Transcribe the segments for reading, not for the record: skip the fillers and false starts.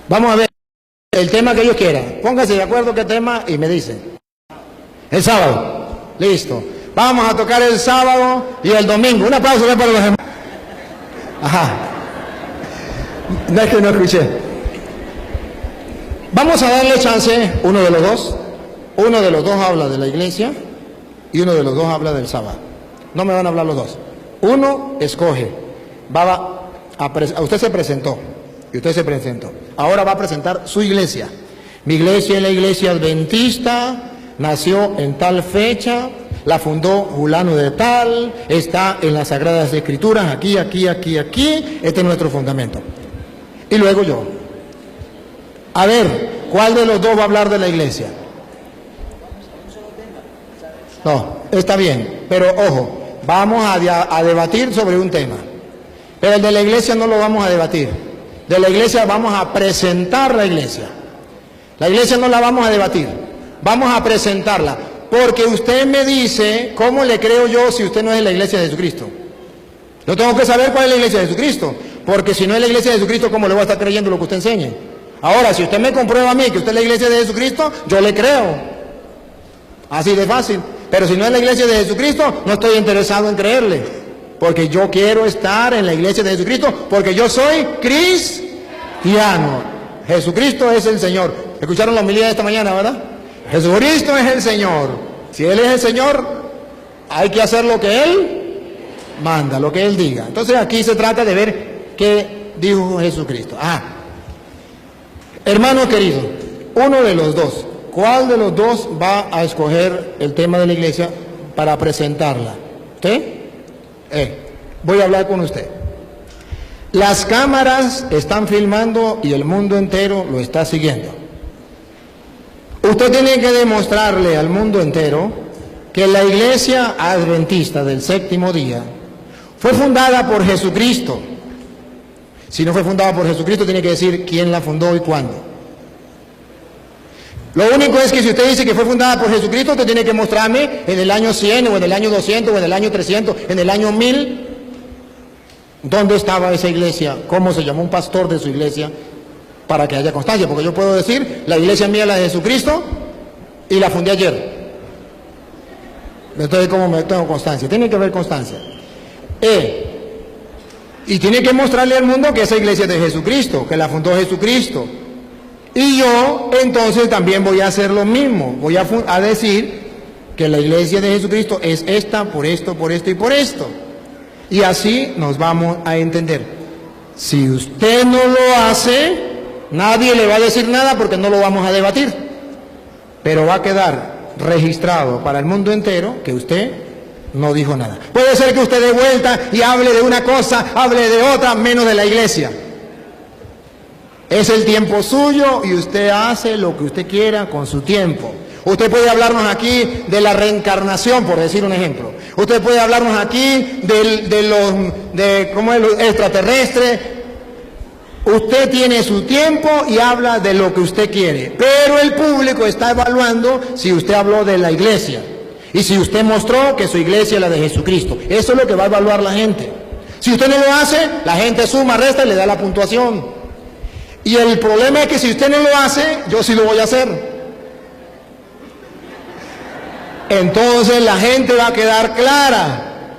Vamos a ver el tema que ellos quieran. Pónganse de acuerdo qué tema y me dicen. El sábado. Listo. Vamos a tocar el sábado y el domingo. Un aplauso para los demás. Ajá. No es que no escuché. Vamos a darle chance, uno de los dos. Uno de los dos habla de la iglesia y uno de los dos habla del sábado. No me van a hablar los dos. Uno escoge. Usted se presentó. Y usted se presentó. Ahora va a presentar su iglesia. Mi iglesia es la iglesia adventista, nació en tal fecha, la fundó Julano de tal, está en las Sagradas Escrituras, aquí, este es nuestro fundamento. Y luego yo. A ver, ¿cuál de los dos va a hablar de la iglesia? No, está bien, pero ojo, vamos a debatir sobre un tema. Pero el de la iglesia no lo vamos a debatir. De la iglesia vamos a presentar la iglesia. La iglesia no la vamos a debatir, vamos a presentarla. Porque usted me dice, ¿cómo le creo yo si usted no es la iglesia de Jesucristo? Yo tengo que saber cuál es la iglesia de Jesucristo. Porque si no es la iglesia de Jesucristo, ¿cómo le voy a estar creyendo lo que usted enseñe? Ahora, si usted me comprueba a mí que usted es la iglesia de Jesucristo, yo le creo. Así de fácil. Pero si no es la iglesia de Jesucristo, no estoy interesado en creerle. Porque yo quiero estar en la iglesia de Jesucristo, porque yo soy cristiano. Jesucristo es el Señor. ¿Escucharon la homilía de esta mañana, verdad? Jesucristo es el Señor. Si Él es el Señor, hay que hacer lo que Él manda, lo que Él diga. Entonces aquí se trata de ver qué dijo Jesucristo. Hermano querido, uno de los dos, ¿cuál de los dos va a escoger el tema de la iglesia para presentarla? ¿Usted? Voy a hablar con usted. Las cámaras están filmando y el mundo entero lo está siguiendo. Usted tiene que demostrarle al mundo entero que la iglesia adventista del séptimo día fue fundada por Jesucristo. Si no fue fundada por Jesucristo, tiene que decir quién la fundó y cuándo. Lo único es que si usted dice que fue fundada por Jesucristo, usted tiene que mostrarme en el año 100, o en el año 200, o en el año 300, en el año 1000, dónde estaba esa iglesia, cómo se llamó un pastor de su iglesia, para que haya constancia. Porque yo puedo decir, la iglesia mía es la de Jesucristo, y la fundé ayer. Entonces, ¿cómo me tengo constancia? Tiene que haber constancia. Y tiene que mostrarle al mundo que esa iglesia es de Jesucristo, que la fundó Jesucristo. Y yo entonces también voy a hacer lo mismo. Voy a decir que la iglesia de Jesucristo es esta, por esto y por esto. Y así nos vamos a entender. Si usted no lo hace, nadie le va a decir nada porque no lo vamos a debatir. Pero va a quedar registrado para el mundo entero que usted no dijo nada. Puede ser que usted dé vuelta y hable de una cosa, hable de otra, menos de la iglesia. Es el tiempo suyo y usted hace lo que usted quiera con su tiempo. Usted puede hablarnos aquí de la reencarnación, por decir un ejemplo. Usted puede hablarnos aquí de cómo es lo extraterrestre. Usted tiene su tiempo y habla de lo que usted quiere. Pero el público está evaluando si usted habló de la iglesia. Y si usted mostró que su iglesia es la de Jesucristo. Eso es lo que va a evaluar la gente. Si usted no lo hace, la gente suma, resta y le da la puntuación. Y el problema es que si usted no lo hace, yo sí lo voy a hacer. Entonces la gente va a quedar clara.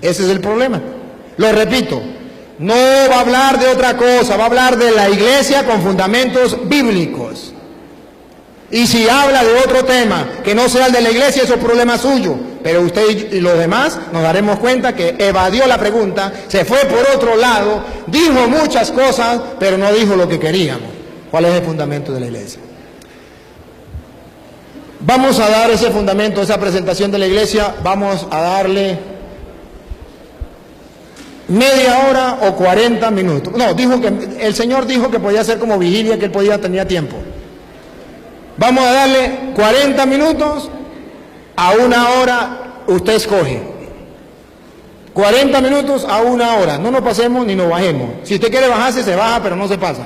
Ese es el problema. Lo repito, no va a hablar de otra cosa, va a hablar de la iglesia con fundamentos bíblicos. Y si habla de otro tema que no sea el de la iglesia, eso es problema suyo. Pero usted y los demás nos daremos cuenta que evadió la pregunta, se fue por otro lado, dijo muchas cosas, pero no dijo lo que queríamos. ¿Cuál es el fundamento de la iglesia? Vamos a dar ese fundamento, esa presentación de la iglesia, vamos a darle media hora o 40 minutos. No, el Señor dijo que podía ser como vigilia, que él tenía tiempo. Vamos a darle 40 minutos a una hora, usted escoge. 40 minutos a una hora, no nos pasemos ni nos bajemos. Si usted quiere bajarse, se baja, pero no se pasa.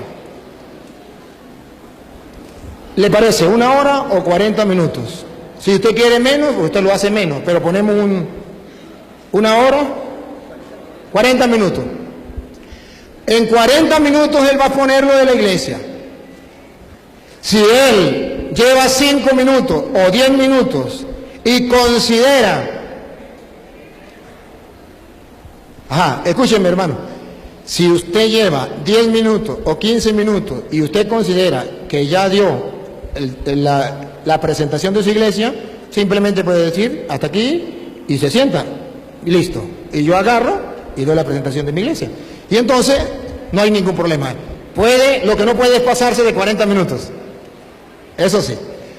¿Le parece una hora o 40 minutos? Si usted quiere menos, usted lo hace menos, pero ponemos una hora, 40 minutos. En 40 minutos él va a poner lo de la iglesia. Si él lleva 5 minutos o 10 minutos y considera, escúcheme, hermano, si usted lleva 10 minutos o 15 minutos y usted considera que ya dio la presentación de su iglesia, simplemente puede decir hasta aquí y se sienta y listo. Y yo agarro y doy la presentación de mi iglesia. Y entonces no hay ningún problema. Lo que no puede es pasarse de 40 minutos. Eso sí.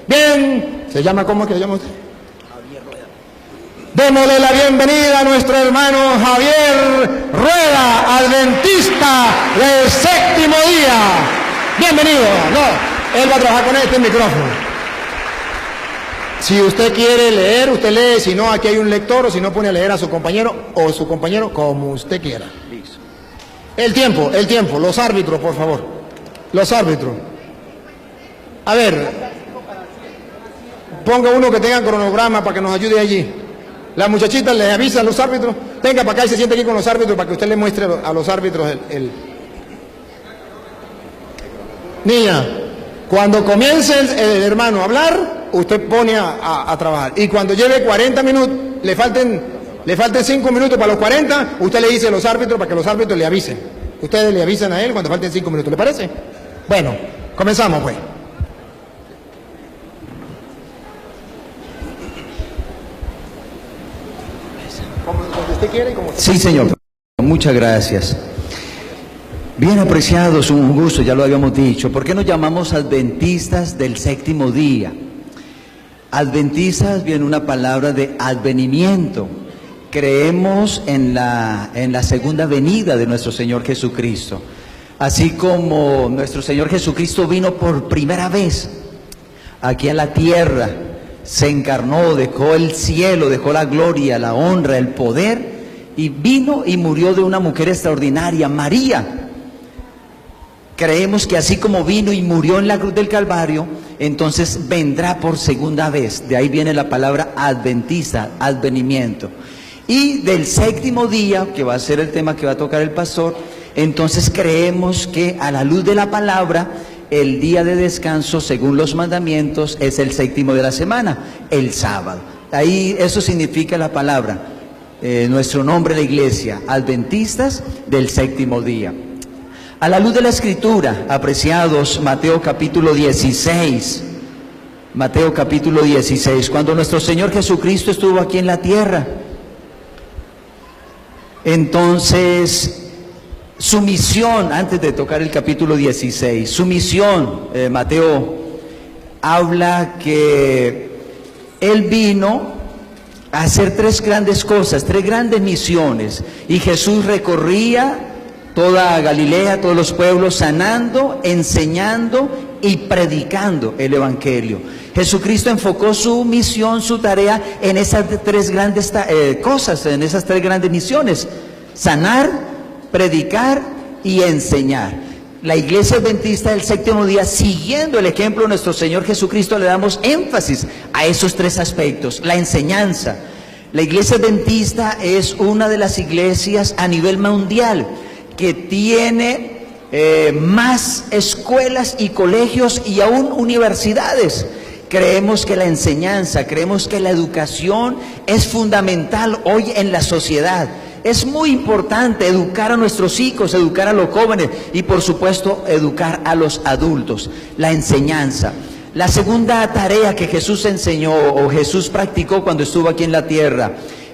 Bien, ¿se llama cómo que se llama usted? Démosle la bienvenida a nuestro hermano Javier Rueda, adventista del séptimo día. Bienvenido. No, él va a trabajar con este micrófono. Si usted quiere leer, usted lee. Si no, aquí hay un lector, o si no, pone a leer a su compañero o su compañero como usted quiera. El tiempo, los árbitros, por favor. Los árbitros. A ver, ponga uno que tenga cronograma para que nos ayude allí. Las muchachitas les avisan a los árbitros. Venga para acá y se siente aquí con los árbitros para que usted le muestre a los árbitros el... Niña, cuando comience el hermano a hablar, usted pone a trabajar. Y cuando lleve 40 minutos, le falten 5 minutos para los 40, usted le dice a los árbitros para que los árbitros le avisen. Ustedes le avisan a él cuando falten 5 minutos, ¿le parece? Bueno, comenzamos pues. Como usted quiere, como usted. Sí, señor. Muchas gracias. Bien apreciados, un gusto, ya lo habíamos dicho. ¿Por qué nos llamamos adventistas del séptimo día? Adventistas viene una palabra de advenimiento. Creemos en la segunda venida de nuestro Señor Jesucristo. Así como nuestro Señor Jesucristo vino por primera vez aquí a la tierra, se encarnó, dejó el cielo, dejó la gloria, la honra, el poder, y vino y murió de una mujer extraordinaria, María. Creemos que así como vino y murió en la cruz del Calvario, entonces vendrá por segunda vez. De ahí viene la palabra adventista, advenimiento. Y del séptimo día, que va a ser el tema que va a tocar el pastor, entonces creemos que a la luz de la palabra, el día de descanso, según los mandamientos, es el séptimo de la semana, el sábado. Ahí eso significa la palabra, nuestro nombre de la iglesia, adventistas del séptimo día. A la luz de la Escritura, apreciados, Mateo capítulo 16, Mateo capítulo 16, cuando nuestro Señor Jesucristo estuvo aquí en la tierra, entonces su misión, antes de tocar el capítulo 16, su misión, Mateo habla que Él vino a hacer 3 grandes cosas, 3 grandes misiones, y Jesús recorría toda Galilea, todos los pueblos, sanando, enseñando y predicando el Evangelio. Jesucristo enfocó su misión, su tarea en esas 3 grandes cosas, en esas 3 grandes misiones: sanar, predicar y enseñar. La iglesia adventista del séptimo día, siguiendo el ejemplo de nuestro Señor Jesucristo, le damos énfasis a esos 3 aspectos. La enseñanza. La iglesia adventista es una de las iglesias a nivel mundial que tiene más escuelas y colegios y aún universidades. Creemos que la enseñanza, creemos que la educación es fundamental hoy en la sociedad. Es muy importante educar a nuestros hijos, educar a los jóvenes y por supuesto educar a los adultos. La enseñanza. La segunda tarea que Jesús enseñó o Jesús practicó cuando estuvo aquí en la tierra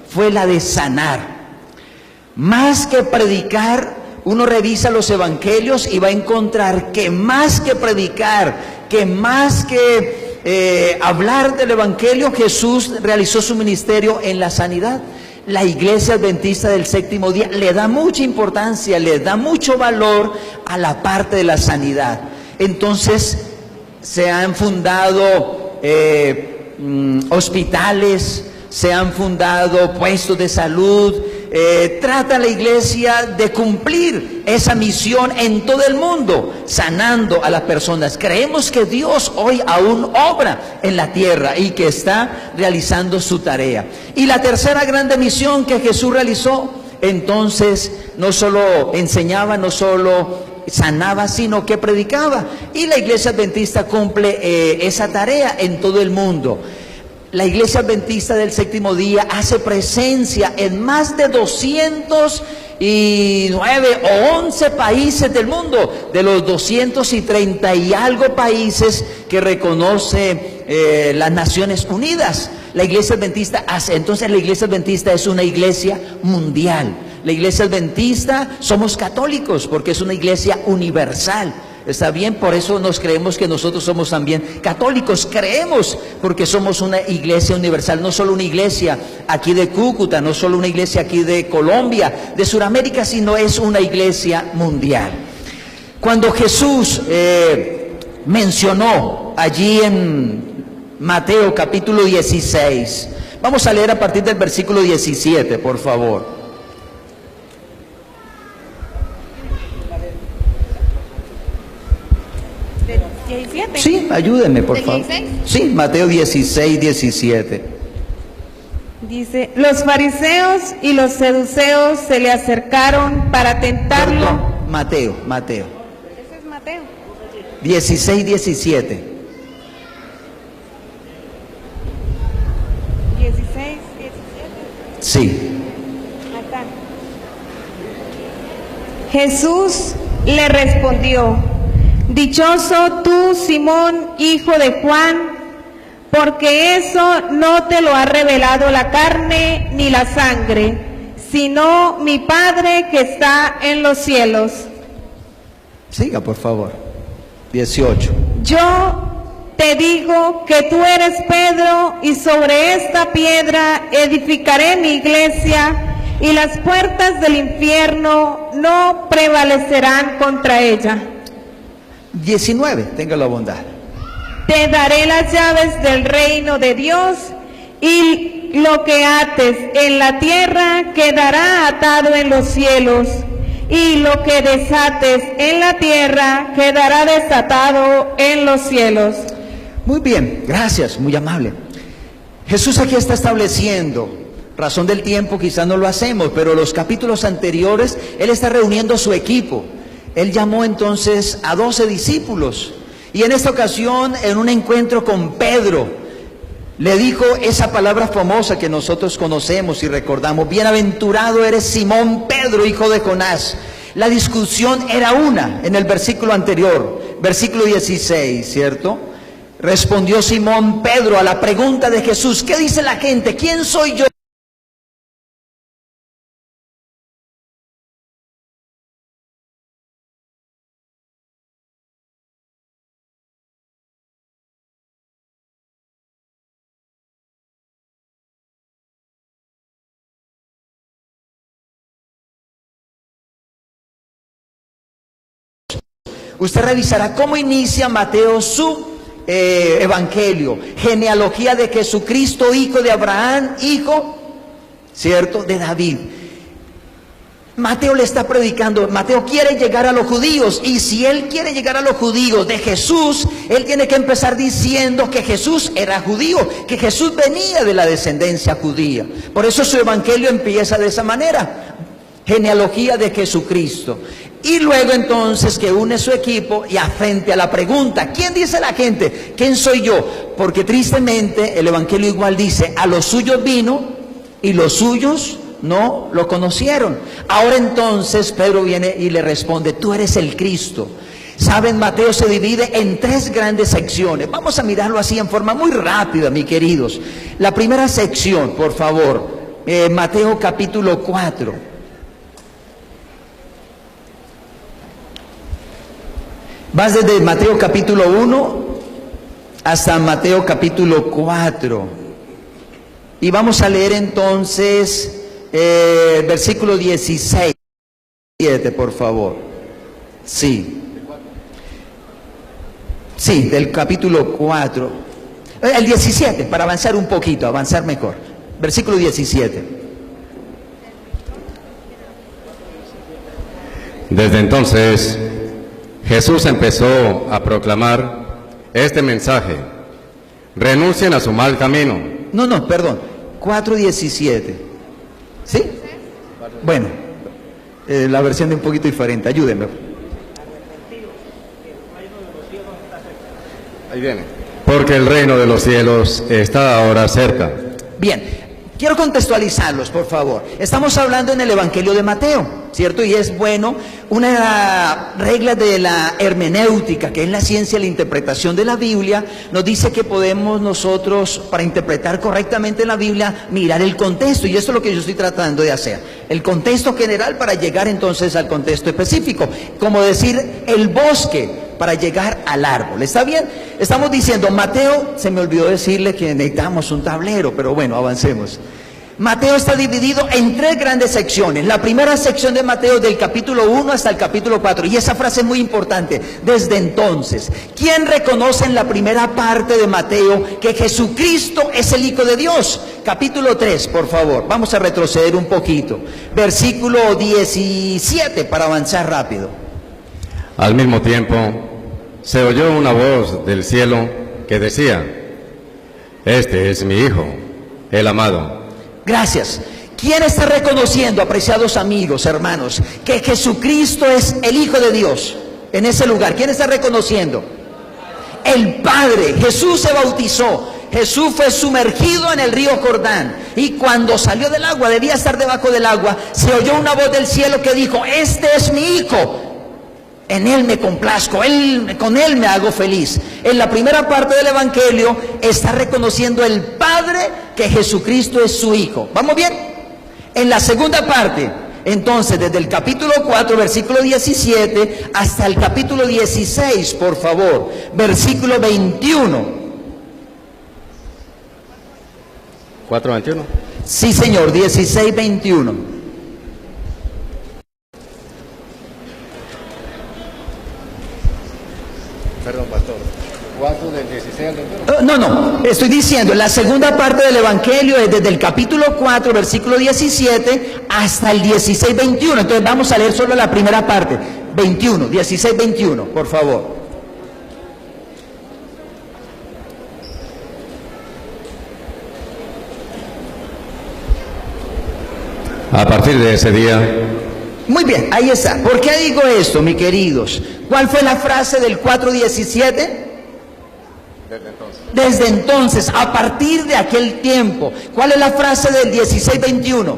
fue la de sanar. Más que predicar, uno revisa los evangelios y va a encontrar que más que predicar, que más que hablar del evangelio, Jesús realizó su ministerio en la sanidad. La iglesia adventista del séptimo día le da mucha importancia, le da mucho valor a la parte de la sanidad. Entonces se han fundado hospitales, se han fundado puestos de salud. Trata la iglesia de cumplir esa misión en todo el mundo, sanando a las personas. Creemos que Dios hoy aún obra en la tierra y que está realizando su tarea. Y la tercera grande misión que Jesús realizó, entonces no solo enseñaba, no solo sanaba, sino que predicaba. Y la iglesia adventista cumple esa tarea en todo el mundo. La iglesia adventista del séptimo día hace presencia en más de 209 o 11 países del mundo, de los 230 y algo países que reconoce las Naciones Unidas. La iglesia adventista hace, entonces la iglesia adventista es una iglesia mundial. La iglesia adventista somos católicos porque es una iglesia universal. ¿Está bien? Por eso nos creemos que nosotros somos también católicos. Creemos porque somos una iglesia universal, no solo una iglesia aquí de Cúcuta, no solo una iglesia aquí de Colombia, de Sudamérica, sino es una iglesia mundial. Cuando Jesús mencionó allí en Mateo capítulo 16, vamos a leer a partir del versículo 17, por favor. Sí, ayúdenme, por favor. Sí, Mateo 16, 17. Dice, los fariseos y los seduceos se le acercaron para tentarlo. Perdón, Mateo. Ese es Mateo. 16, 17. 16, 17. Sí. Acá. Jesús le respondió, dichoso tú, Simón, hijo de Juan, porque eso no te lo ha revelado la carne ni la sangre, sino mi Padre que está en los cielos. Siga, por favor. 18. Yo te digo que tú eres Pedro, y sobre esta piedra edificaré mi iglesia, y las puertas del infierno no prevalecerán contra ella. 19, tenga la bondad. Te daré las llaves del reino de Dios, y lo que ates en la tierra quedará atado en los cielos, y lo que desates en la tierra quedará desatado en los cielos. Muy bien, gracias, muy amable. Jesús aquí está estableciendo, razón del tiempo quizás no lo hacemos, pero los capítulos anteriores, Él está reuniendo su equipo. Él llamó entonces a 12 discípulos y en esta ocasión, en un encuentro con Pedro, le dijo esa palabra famosa que nosotros conocemos y recordamos: bienaventurado eres Simón Pedro, hijo de Jonás. La discusión era una en el versículo anterior, versículo 16, ¿cierto? Respondió Simón Pedro a la pregunta de Jesús: ¿qué dice la gente? ¿Quién soy yo? Usted revisará cómo inicia Mateo su evangelio. Genealogía de Jesucristo, hijo de Abraham, hijo, ¿cierto?, de David. Mateo le está predicando, Mateo quiere llegar a los judíos, y si él quiere llegar a los judíos de Jesús, él tiene que empezar diciendo que Jesús era judío, que Jesús venía de la descendencia judía. Por eso su evangelio empieza de esa manera: genealogía de Jesucristo. Y luego entonces que une su equipo y frente a la pregunta: ¿quién dice la gente? ¿Quién soy yo? Porque tristemente el evangelio igual dice: a los suyos vino y los suyos no lo conocieron. Ahora entonces Pedro viene y le responde: tú eres el Cristo. Saben, Mateo se divide en 3 grandes secciones. Vamos a mirarlo así en forma muy rápida, mis queridos. La primera sección, por favor, Mateo capítulo 4. Vas desde Mateo capítulo 1 hasta Mateo capítulo 4. Y vamos a leer entonces versículo 16, por favor. Sí. Sí, del capítulo 4. El 17, para avanzar un poquito, avanzar mejor. Versículo 17. Desde entonces, Jesús empezó a proclamar este mensaje: renuncien a su mal camino. No, perdón, 4:17. ¿Sí? Bueno, la versión de un poquito diferente, ayúdenme. Ahí viene. Porque el reino de los cielos está ahora cerca. Bien, quiero contextualizarlos, por favor. Estamos hablando en el Evangelio de Mateo, ¿cierto? Y es bueno, una regla de la hermenéutica, que es la ciencia de la interpretación de la Biblia, nos dice que podemos nosotros, para interpretar correctamente la Biblia, mirar el contexto, y esto es lo que yo estoy tratando de hacer. El contexto general para llegar entonces al contexto específico, como decir el bosque para llegar al árbol. ¿Está bien? Estamos diciendo, Mateo, se me olvidó decirle que necesitamos un tablero, pero bueno, avancemos. Mateo está dividido en 3 grandes secciones. La primera sección de Mateo del capítulo 1 hasta el capítulo 4. Y esa frase es muy importante. Desde entonces, ¿quién reconoce en la primera parte de Mateo que Jesucristo es el Hijo de Dios? Capítulo 3, por favor. Vamos a retroceder un poquito. Versículo 17 para avanzar rápido. Al mismo tiempo, se oyó una voz del cielo que decía: Este es mi Hijo, el amado. Gracias. ¿Quién está reconociendo, apreciados amigos, hermanos, que Jesucristo es el Hijo de Dios en ese lugar? ¿Quién está reconociendo? El Padre. Jesús se bautizó. Jesús fue sumergido en el río Jordán. Y cuando salió del agua, debía estar debajo del agua, se oyó una voz del cielo que dijo: Este es mi Hijo. En Él me complazco, con Él me hago feliz. En la primera parte del Evangelio está reconociendo el Padre que Jesucristo es su Hijo. ¿Vamos bien? En la segunda parte, entonces, desde el capítulo 4, versículo 17, hasta el capítulo 16, por favor, versículo 21. ¿4:21? Sí, señor, 16, 21. Perdón, pastor. 4 del 16 al 21. No, estoy diciendo, la segunda parte del Evangelio es desde el capítulo 4, versículo 17, hasta el 16, 21. Entonces vamos a leer solo la primera parte, 21, 16, 21, por favor. A partir de ese día, Muy bien, ahí está. ¿Por qué digo esto, mis queridos? ¿Cuál fue la frase del 4:17? Desde entonces, a partir de aquel tiempo. ¿Cuál es la frase del 16:21?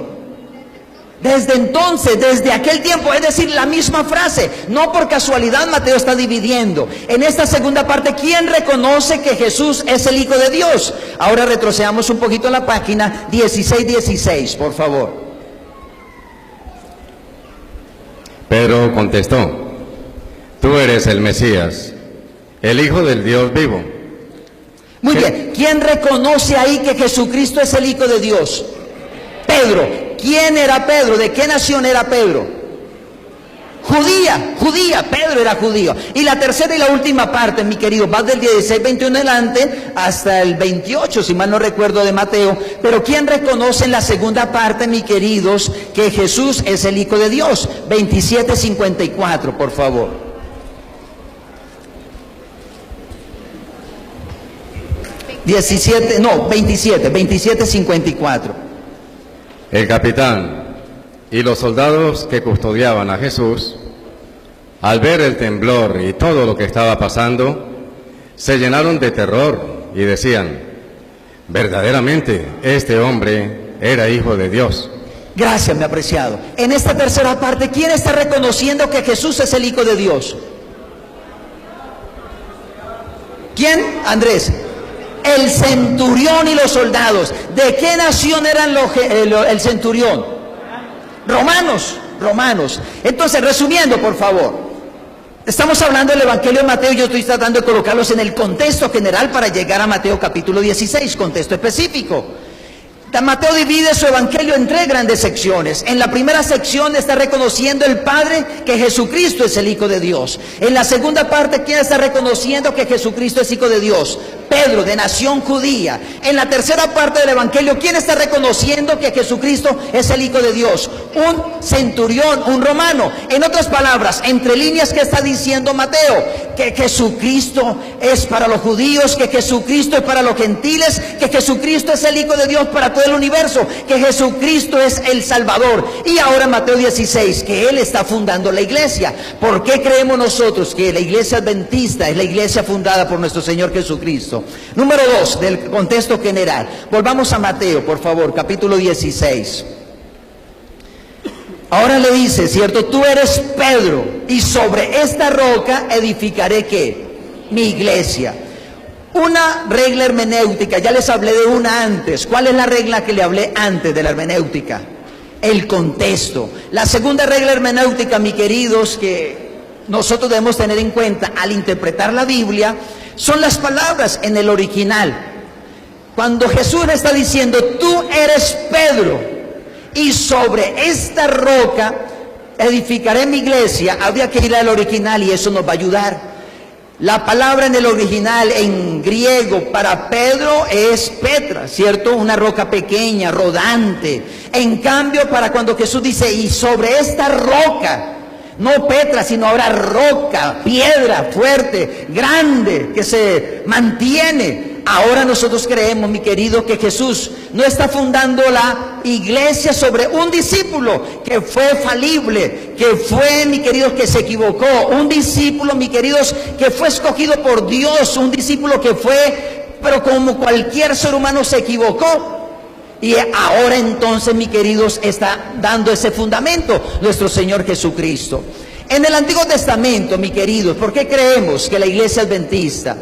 Desde entonces, desde aquel tiempo, es decir, la misma frase. No por casualidad Mateo está dividiendo. En esta segunda parte, ¿quién reconoce que Jesús es el Hijo de Dios? Ahora retrocedamos un poquito a la página 16:16, por favor. Pedro contestó: Tú eres el Mesías, el Hijo del Dios vivo. Muy bien, ¿quién reconoce ahí que Jesucristo es el Hijo de Dios? Pedro. ¿Quién era Pedro? ¿De qué nación era Pedro? Judía, Pedro era judío. Y la tercera y la última parte, mi querido, va del 16, 21 en adelante hasta el 28, si mal no recuerdo, de Mateo. Pero ¿quién reconoce en la segunda parte, mi queridos, que Jesús es el Hijo de Dios? 27, 54, por favor. Diecisiete, no, 27, 54. El capitán y los soldados que custodiaban a Jesús, al ver el temblor y todo lo que estaba pasando, se llenaron de terror y decían: verdaderamente este hombre era Hijo de Dios. Gracias, mi apreciado. En esta tercera parte, ¿quién está reconociendo que Jesús es el Hijo de Dios? ¿Quién? Andrés. El centurión y los soldados. ¿De qué nación eran el centurión? Romanos. Entonces, resumiendo, por favor, estamos hablando del Evangelio de Mateo. Yo estoy tratando de colocarlos en el contexto general para llegar a Mateo capítulo 16, contexto específico. Mateo divide su evangelio en 3 grandes secciones. En la primera sección está reconociendo el Padre que Jesucristo es el Hijo de Dios. En la segunda parte, ¿quién está reconociendo que Jesucristo es Hijo de Dios? Pedro, de nación judía. En la tercera parte del Evangelio, ¿quién está reconociendo que Jesucristo es el Hijo de Dios? Un centurión, un romano. En otras palabras, entre líneas, ¿qué está diciendo Mateo? Que Jesucristo es para los judíos, que Jesucristo es para los gentiles, que Jesucristo es el Hijo de Dios para todo el universo, que Jesucristo es el Salvador. Y ahora Mateo 16, que Él está fundando la iglesia. ¿Por qué creemos nosotros que la iglesia adventista es la iglesia fundada por nuestro Señor Jesucristo? Número 2, del contexto general. Volvamos a Mateo, por favor, capítulo 16. Ahora le dice, ¿cierto? Tú eres Pedro, y sobre esta roca edificaré, ¿qué? Mi iglesia. Una regla hermenéutica, ya les hablé de una antes. ¿Cuál es la regla que le hablé antes de la hermenéutica? El contexto. La segunda regla hermenéutica, mis queridos, que nosotros debemos tener en cuenta al interpretar la Biblia, son las palabras en el original. Cuando Jesús le está diciendo, tú eres Pedro, y sobre esta roca edificaré mi iglesia, habría que ir al original y eso nos va a ayudar. La palabra en el original, en griego, para Pedro es Petra, ¿cierto? Una roca pequeña, rodante. En cambio, para cuando Jesús dice, y sobre esta roca, no Petra, sino ahora roca, piedra fuerte, grande, que se mantiene. Ahora nosotros creemos, mi querido, que Jesús no está fundando la iglesia sobre un discípulo que fue falible, que fue, mi queridos, que se equivocó, un discípulo, mi queridos, que fue escogido por Dios, un discípulo que fue, pero como cualquier ser humano se equivocó. Y ahora entonces, mi queridos, está dando ese fundamento nuestro Señor Jesucristo. En el Antiguo Testamento, mi queridos, ¿por qué creemos que la iglesia adventista?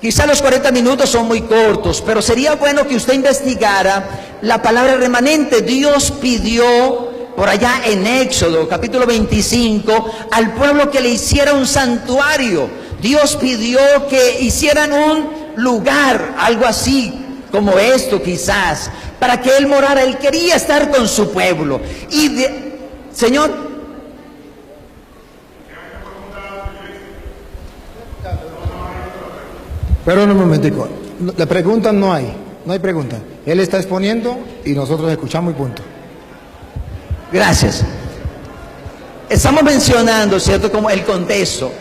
Quizá los 40 minutos son muy cortos, pero sería bueno que usted investigara la palabra remanente. Dios pidió por allá en Éxodo, capítulo 25, al pueblo que le hiciera un santuario. Dios pidió que hicieran un lugar, algo así como esto quizás, para que Él morara. Él quería estar con su pueblo. Señor, pero un momentico, la pregunta no hay pregunta. Él está exponiendo y nosotros escuchamos y punto. Gracias. Estamos mencionando, ¿cierto?, como el contexto.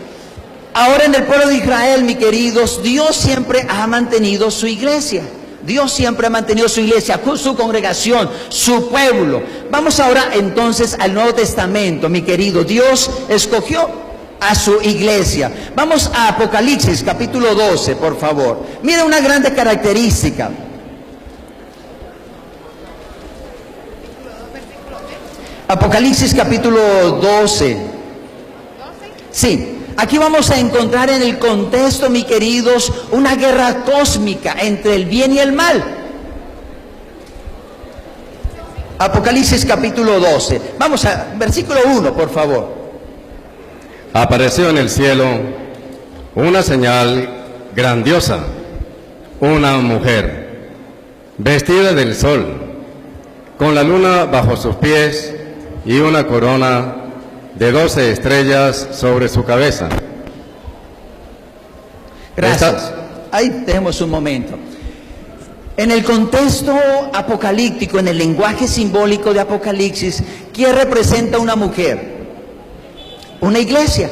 Ahora en el pueblo de Israel, mis queridos, Dios siempre ha mantenido su iglesia. Dios siempre ha mantenido su iglesia, su congregación, su pueblo. Vamos ahora entonces al Nuevo Testamento, mi querido. Dios escogió a su iglesia. Vamos a Apocalipsis capítulo 12, por favor. Mira una grande característica. Apocalipsis capítulo 12. Sí, aquí vamos a encontrar en el contexto, mis queridos, una guerra cósmica entre el bien y el mal. Apocalipsis capítulo 12. Vamos a versículo 1, por favor. Apareció en el cielo una señal grandiosa, una mujer vestida del sol, con la luna bajo sus pies y una corona de 12 estrellas sobre su cabeza. Gracias. Ahí tenemos un momento. En el contexto apocalíptico, en el lenguaje simbólico de Apocalipsis, ¿quién representa una mujer? Una iglesia.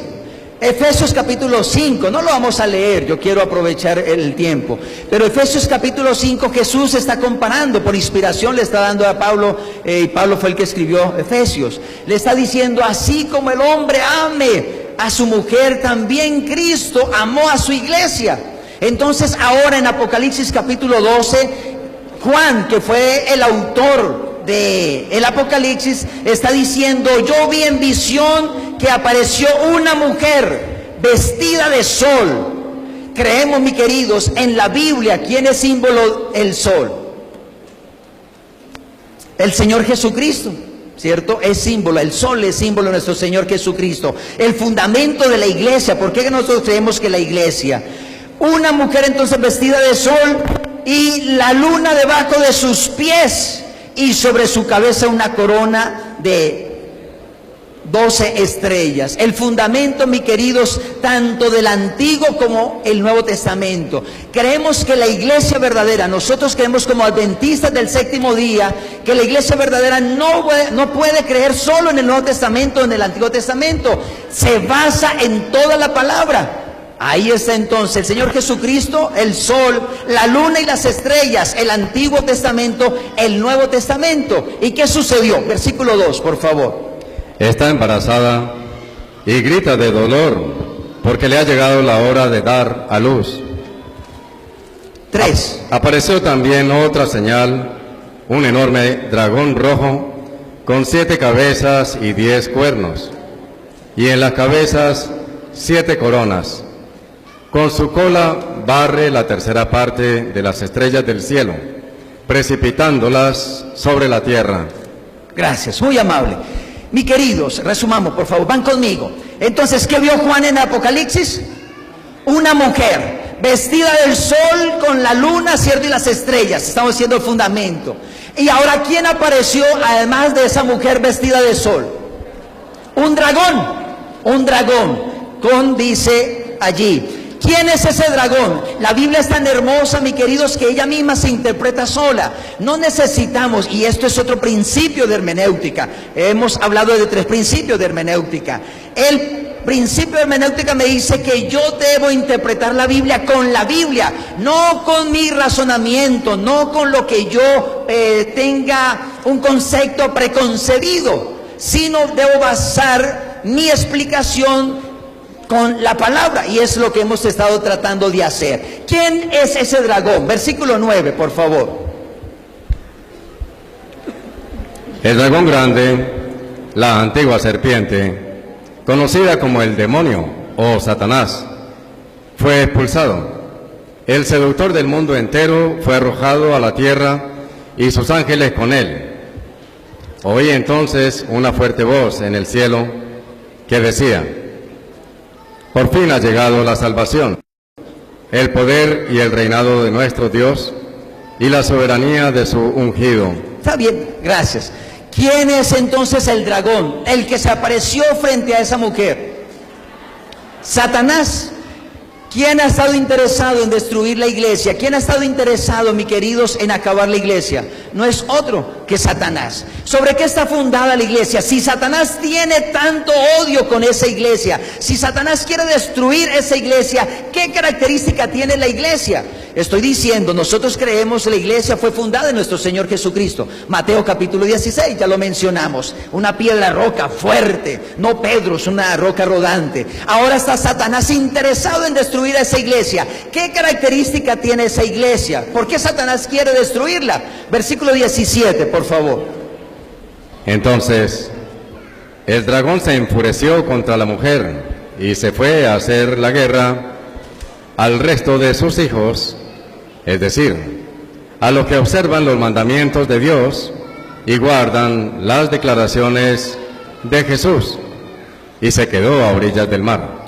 Efesios capítulo 5, no lo vamos a leer, yo quiero aprovechar el tiempo, pero Efesios capítulo 5, Jesús está comparando, por inspiración le está dando a Pablo, y Pablo fue el que escribió Efesios, le está diciendo, así como el hombre ame a su mujer, también Cristo amó a su iglesia. Entonces ahora en Apocalipsis capítulo 12, Juan, que fue el autor de el Apocalipsis, está diciendo, yo vi en visión que apareció una mujer vestida de sol. Creemos, mis queridos, en la Biblia, ¿quién es símbolo el sol? El Señor Jesucristo, ¿cierto? Es símbolo, el sol es símbolo de nuestro Señor Jesucristo. El fundamento de la iglesia, ¿por qué nosotros creemos que la iglesia? Una mujer entonces vestida de sol y la luna debajo de sus pies y sobre su cabeza una corona de 12 estrellas. El fundamento, mis queridos, tanto del Antiguo como el Nuevo Testamento. Creemos que la iglesia verdadera, nosotros creemos como adventistas del séptimo día, que la iglesia verdadera no puede creer solo en el Nuevo Testamento o en el Antiguo Testamento. Se basa en toda la palabra. Ahí está entonces el Señor Jesucristo, el sol, la luna y las estrellas, el Antiguo Testamento, el Nuevo Testamento. ¿Y qué sucedió? Versículo 2, por favor. Está embarazada y grita de dolor porque le ha llegado la hora de dar a luz. 3. Apareció también otra señal, un enorme dragón rojo con 7 cabezas y 10 cuernos, y en las cabezas 7 coronas. Con su cola barre la tercera parte de las estrellas del cielo, precipitándolas sobre la tierra. Gracias, muy amable. Mis queridos, resumamos, por favor, van conmigo. Entonces, ¿qué vio Juan en Apocalipsis? Una mujer vestida del sol con la luna, ¿cierto? Y las estrellas. Estamos haciendo el fundamento. Y ahora, ¿quién apareció además de esa mujer vestida de sol? Un dragón. Un dragón. Dice allí. ¿Quién es ese dragón? La Biblia es tan hermosa, mis queridos, que ella misma se interpreta sola. No necesitamos, y esto es otro principio de hermenéutica. Hemos hablado de 3 principios de hermenéutica. El principio de hermenéutica me dice que yo debo interpretar la Biblia, no con mi razonamiento, no con lo que yo tenga un concepto preconcebido, sino debo basar mi explicación con la palabra, y es lo que hemos estado tratando de hacer. ¿Quién es ese dragón? Versículo 9, por favor. El dragón grande, la antigua serpiente, conocida como el demonio o Satanás, fue expulsado. El seductor del mundo entero fue arrojado a la tierra y sus ángeles con él. Oí entonces una fuerte voz en el cielo que decía: por fin ha llegado la salvación, el poder y el reinado de nuestro Dios y la soberanía de su ungido. Está bien, gracias. ¿Quién es entonces el dragón? El que se apareció frente a esa mujer. Satanás. ¿Quién ha estado interesado en destruir la iglesia? ¿Quién ha estado interesado, mis queridos, en acabar la iglesia? No es otro que Satanás. ¿Sobre qué está fundada la iglesia? Si Satanás tiene tanto odio con esa iglesia, si Satanás quiere destruir esa iglesia, ¿qué característica tiene la iglesia? Estoy diciendo, nosotros creemos que la iglesia fue fundada en nuestro Señor Jesucristo. Mateo capítulo 16, ya lo mencionamos. Una piedra roca fuerte, no Pedro, es una roca rodante. Ahora está Satanás interesado en destruir a esa iglesia. ¿Qué característica tiene esa iglesia? ¿Por qué Satanás quiere destruirla? Versículo 17, por favor. Entonces, el dragón se enfureció contra la mujer y se fue a hacer la guerra al resto de sus hijos, es decir, a los que observan los mandamientos de Dios y guardan las declaraciones de Jesús, y se quedó a orillas del mar.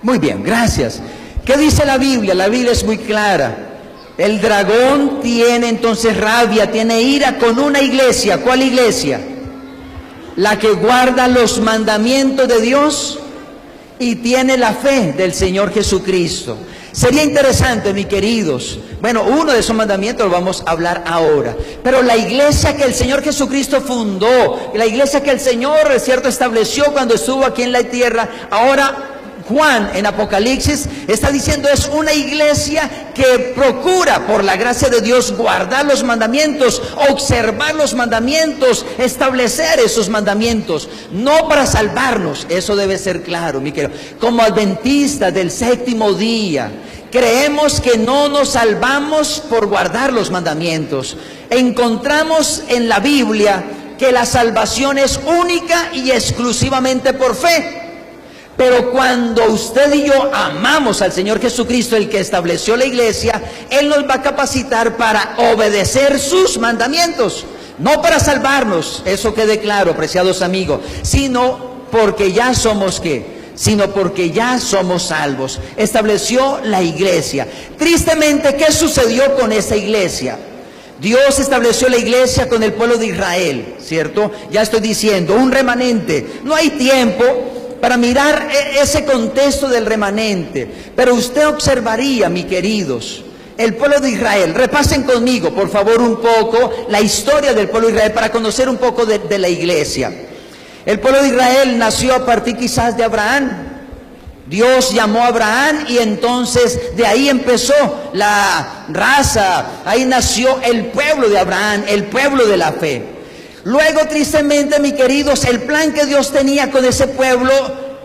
Muy bien, gracias. ¿Qué dice la Biblia? La Biblia es muy clara. El dragón tiene entonces rabia, tiene ira con una iglesia. ¿Cuál iglesia? La que guarda los mandamientos de Dios y tiene la fe del Señor Jesucristo. Sería interesante, mis queridos, bueno, uno de esos mandamientos lo vamos a hablar ahora, pero la iglesia que el Señor Jesucristo fundó, la iglesia que el Señor, cierto, estableció cuando estuvo aquí en la tierra, ahora Juan en Apocalipsis está diciendo es una iglesia que procura por la gracia de Dios guardar los mandamientos, observar los mandamientos, establecer esos mandamientos, no para salvarnos, eso debe ser claro, mi querido. Como adventistas del séptimo día, creemos que no nos salvamos por guardar los mandamientos. Encontramos en la Biblia que la salvación es única y exclusivamente por fe. Pero cuando usted y yo amamos al Señor Jesucristo, el que estableció la iglesia, Él nos va a capacitar para obedecer sus mandamientos. No para salvarnos, eso quede claro, apreciados amigos, sino porque ya somos ¿qué? Sino porque ya somos salvos. Estableció la iglesia. Tristemente, ¿qué sucedió con esa iglesia? Dios estableció la iglesia con el pueblo de Israel, ¿cierto? Ya estoy diciendo, un remanente. No hay tiempo para mirar ese contexto del remanente, pero usted observaría, mis queridos, el pueblo de Israel. Repasen conmigo, por favor, un poco la historia del pueblo de Israel para conocer un poco de la iglesia. El pueblo de Israel nació a partir quizás de Abraham. Dios llamó a Abraham y entonces de ahí empezó la raza, ahí nació el pueblo de Abraham, el pueblo de la fe. Luego, tristemente, mis queridos, el plan que Dios tenía con ese pueblo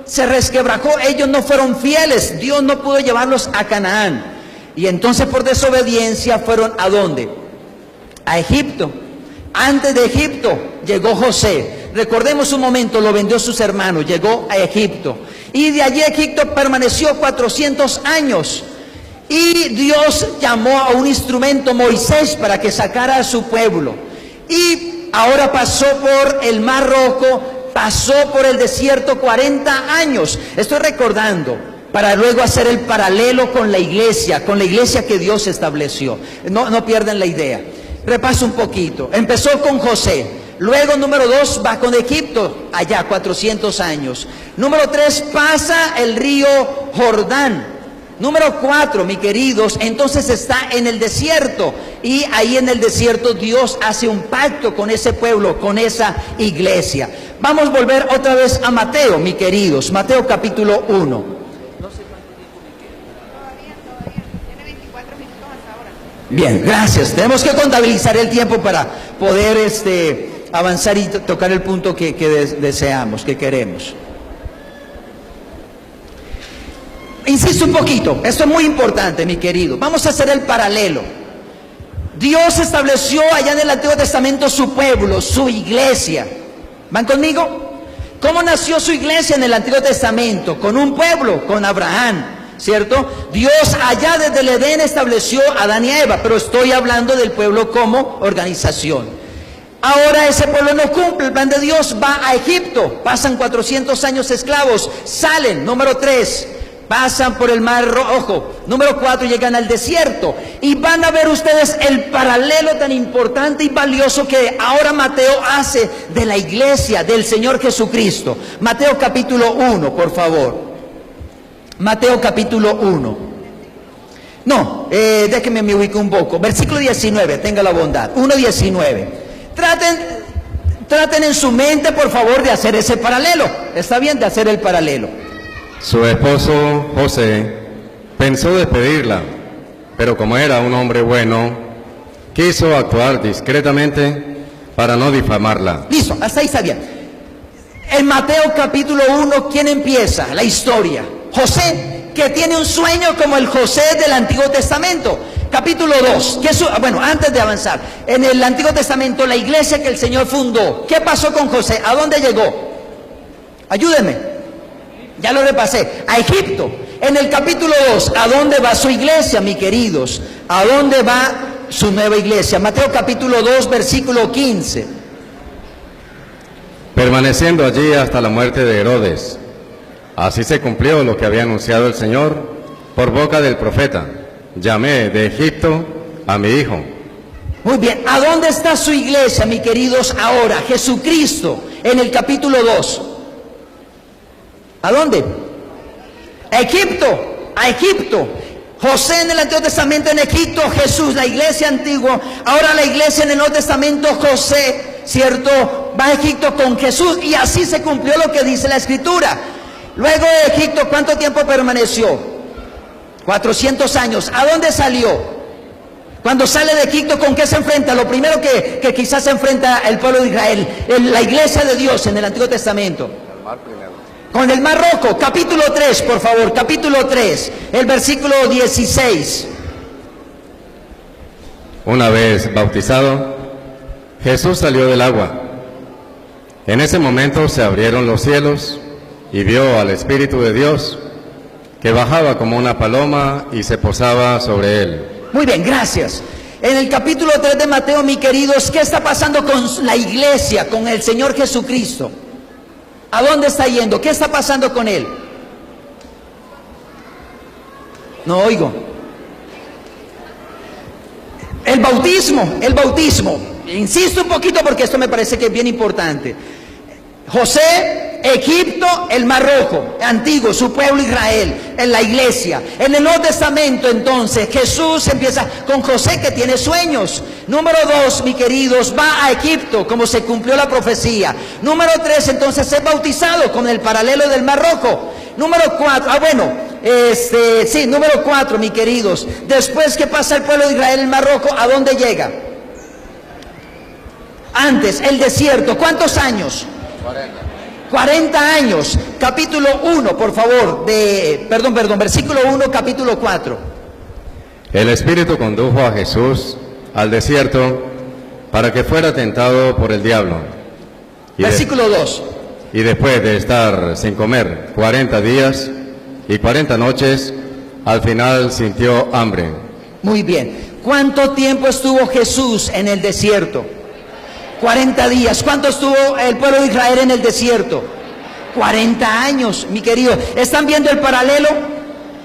se resquebrajó. Ellos no fueron fieles, Dios no pudo llevarlos a Canaán. Y entonces por desobediencia fueron ¿a dónde? A Egipto. Antes de Egipto llegó José. Recordemos un momento, lo vendió a sus hermanos, llegó a Egipto. Y de allí Egipto permaneció 400 años. Y Dios llamó a un instrumento, Moisés, para que sacara a su pueblo. Y ahora pasó por el Mar Rojo, pasó por el desierto 40 años. Estoy recordando, para luego hacer el paralelo con la iglesia que Dios estableció. No pierdan la idea. Repaso un poquito. Empezó con José. Luego, número 2, va con Egipto, allá 400 años. Número 3, pasa el río Jordán. Número 4, mis queridos, entonces está en el desierto. Y ahí en el desierto Dios hace un pacto con ese pueblo, con esa iglesia. Vamos a volver otra vez a Mateo, mis queridos. Mateo capítulo 1. Bien, gracias. Tenemos que contabilizar el tiempo para poder avanzar y tocar el punto que deseamos, que queremos. Insisto un poquito, esto es muy importante, mi querido. Vamos a hacer el paralelo. Dios estableció allá en el Antiguo Testamento su pueblo, su iglesia. ¿Van conmigo? ¿Cómo nació su iglesia en el Antiguo Testamento? Con un pueblo, con Abraham, ¿cierto? Dios allá desde el Edén estableció a Adán y a Eva, pero estoy hablando del pueblo como organización. Ahora ese pueblo no cumple el plan de Dios, va a Egipto, pasan 400 años esclavos, salen, número 3, pasan por el Mar Rojo, número 4, llegan al desierto, y van a ver ustedes el paralelo tan importante y valioso que ahora Mateo hace de la iglesia del Señor Jesucristo. Mateo capítulo 1, por favor. Mateo capítulo 1. No, déjenme me ubico un poco. Versículo 19, tenga la bondad. 1:19. Traten en su mente, por favor, de hacer ese paralelo. ¿Está bien? De hacer el paralelo. Su esposo José pensó despedirla, pero como era un hombre bueno, quiso actuar discretamente para no difamarla. Listo, hasta ahí está bien. En Mateo capítulo 1, ¿quién empieza la historia? José, que tiene un sueño como el José del Antiguo Testamento. Capítulo 2, bueno, antes de avanzar, en el Antiguo Testamento, la iglesia que el Señor fundó, ¿qué pasó con José? ¿A dónde llegó? Ayúdenme, ya lo repasé, a Egipto. En el capítulo 2, ¿a dónde va su iglesia, mis queridos? ¿A dónde va su nueva iglesia? Mateo capítulo 2, versículo 15. Permaneciendo allí hasta la muerte de Herodes. Así se cumplió lo que había anunciado el Señor por boca del profeta. Llamé de Egipto a mi hijo. Muy bien, ¿a dónde está su iglesia, mis queridos, ahora? Jesucristo, en el capítulo 2. ¿A dónde? A Egipto, a Egipto. José en el Antiguo Testamento en Egipto, Jesús, la iglesia antigua. Ahora la iglesia en el Nuevo Testamento, José, ¿cierto? Va a Egipto con Jesús y así se cumplió lo que dice la Escritura. Luego de Egipto, ¿cuánto tiempo permaneció? 400 años. ¿A dónde salió? Cuando sale de Egipto, ¿con qué se enfrenta? Lo primero que quizás se enfrenta el pueblo de Israel, la iglesia de Dios en el Antiguo Testamento. Con el Mar Rojo, capítulo 3, por favor, capítulo 3, el versículo 16. Una vez bautizado, Jesús salió del agua. En ese momento se abrieron los cielos y vio al Espíritu de Dios que bajaba como una paloma y se posaba sobre él. Muy bien, gracias. En el capítulo 3 de Mateo, mis queridos, ¿qué está pasando con la iglesia, con el Señor Jesucristo? ¿A dónde está yendo? ¿Qué está pasando con él? No oigo. el bautismo. Insisto un poquito porque esto me parece que es bien importante. José, Egipto, el Mar Rojo, antiguo, su pueblo Israel, en la iglesia. En el Nuevo Testamento, entonces, Jesús empieza con José, que tiene sueños. Número 2, mis queridos, va a Egipto, como se cumplió la profecía. Número 3, entonces, es bautizado con el paralelo del Mar Rojo. Número 4, número 4, mis queridos. Después que pasa el pueblo de Israel el Mar Rojo, ¿a dónde llega? Antes, el desierto. ¿Cuántos años? 40 años. Capítulo 1, por favor, versículo 1, capítulo 4. El Espíritu condujo a Jesús al desierto para que fuera tentado por el diablo. Versículo 2. Y después de estar sin comer 40 días y 40 noches, al final sintió hambre. Muy bien. ¿Cuánto tiempo estuvo Jesús en el desierto? 40 días. ¿Cuánto estuvo el pueblo de Israel en el desierto? 40 años, mi querido. ¿Están viendo el paralelo?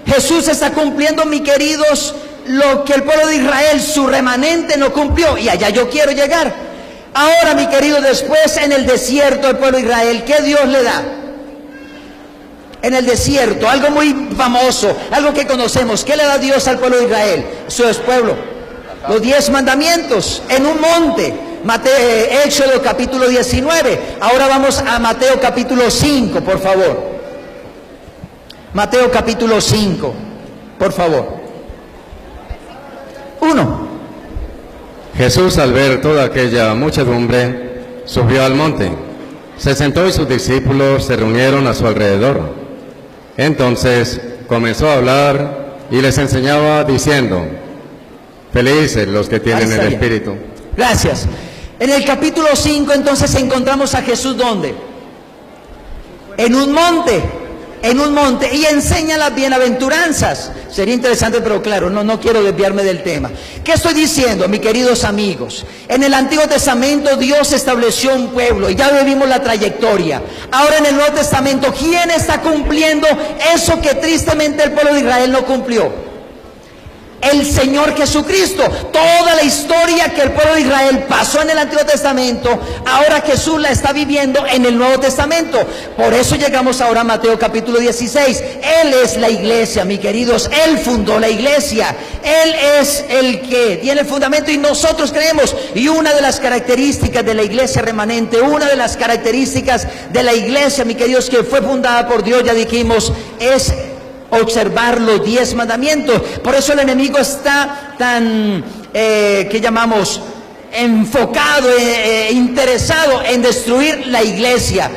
Jesús está cumpliendo, mi queridos, lo que el pueblo de Israel, su remanente, no cumplió. Y allá yo quiero llegar. Ahora, mi querido, después en el desierto el pueblo de Israel, ¿qué Dios le da? En el desierto, algo muy famoso, algo que conocemos. ¿Qué le da Dios al pueblo de Israel? Su pueblo. Los 10 mandamientos en un monte. Éxodo capítulo 19. Ahora vamos a Mateo capítulo 5, por favor. Mateo capítulo 5, por favor. 1. Jesús, al ver toda aquella muchedumbre, subió al monte. Se sentó y sus discípulos se reunieron a su alrededor. Entonces comenzó a hablar y les enseñaba diciendo: felices los que tienen el Espíritu. Gracias. En el capítulo 5 entonces encontramos a Jesús, ¿dónde? En un monte, y enseña las bienaventuranzas. Sería interesante, pero claro, no quiero desviarme del tema. ¿Qué estoy diciendo, mis queridos amigos? En el Antiguo Testamento Dios estableció un pueblo y ya vivimos la trayectoria. Ahora en el Nuevo Testamento, ¿quién está cumpliendo eso que tristemente el pueblo de Israel no cumplió? El Señor Jesucristo. Toda la historia que el pueblo de Israel pasó en el Antiguo Testamento, ahora Jesús la está viviendo en el Nuevo Testamento. Por eso llegamos ahora a Mateo capítulo 16. Él es la iglesia, mis queridos. Él fundó la iglesia. Él es el que tiene el fundamento y nosotros creemos. Y una de las características de la iglesia remanente, una de las características de la iglesia, mis queridos, que fue fundada por Dios, ya dijimos, es observar los 10 mandamientos. Por eso el enemigo está tan, enfocado, interesado en destruir la iglesia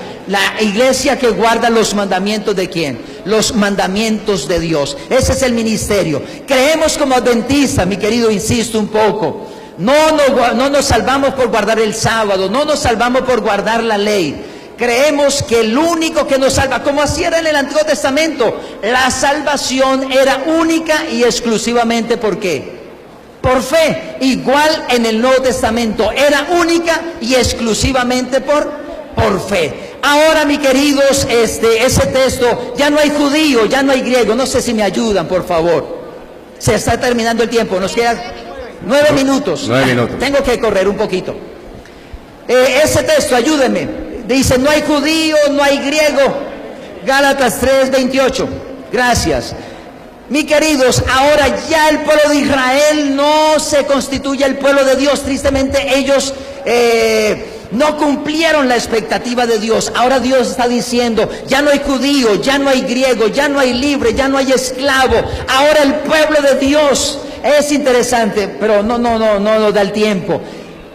que guarda los mandamientos de ¿quién? Los mandamientos de Dios. Ese es el ministerio. Creemos como adventistas, mi querido, insisto un poco, no nos salvamos por guardar el sábado, no nos salvamos por guardar la ley. Creemos que el único que nos salva, como así era en el Antiguo Testamento, la salvación era única y exclusivamente ¿por qué? Por fe. Igual en el Nuevo Testamento era única y exclusivamente por fe. Ahora, mis queridos, ese texto, ya no hay judío, ya no hay griego. No sé si me ayudan, por favor. Se está terminando el tiempo, nos quedan 9 minutos. 9 minutos. Tengo que correr un poquito. Ese texto, ayúdenme. Dice, no hay judío, no hay griego. Gálatas 3:28. Gracias. Mis queridos, ahora ya el pueblo de Israel no se constituye el pueblo de Dios. Tristemente ellos no cumplieron la expectativa de Dios. Ahora Dios está diciendo, ya no hay judío, ya no hay griego, ya no hay libre, ya no hay esclavo. Ahora el pueblo de Dios. Es interesante, pero no nos da el tiempo.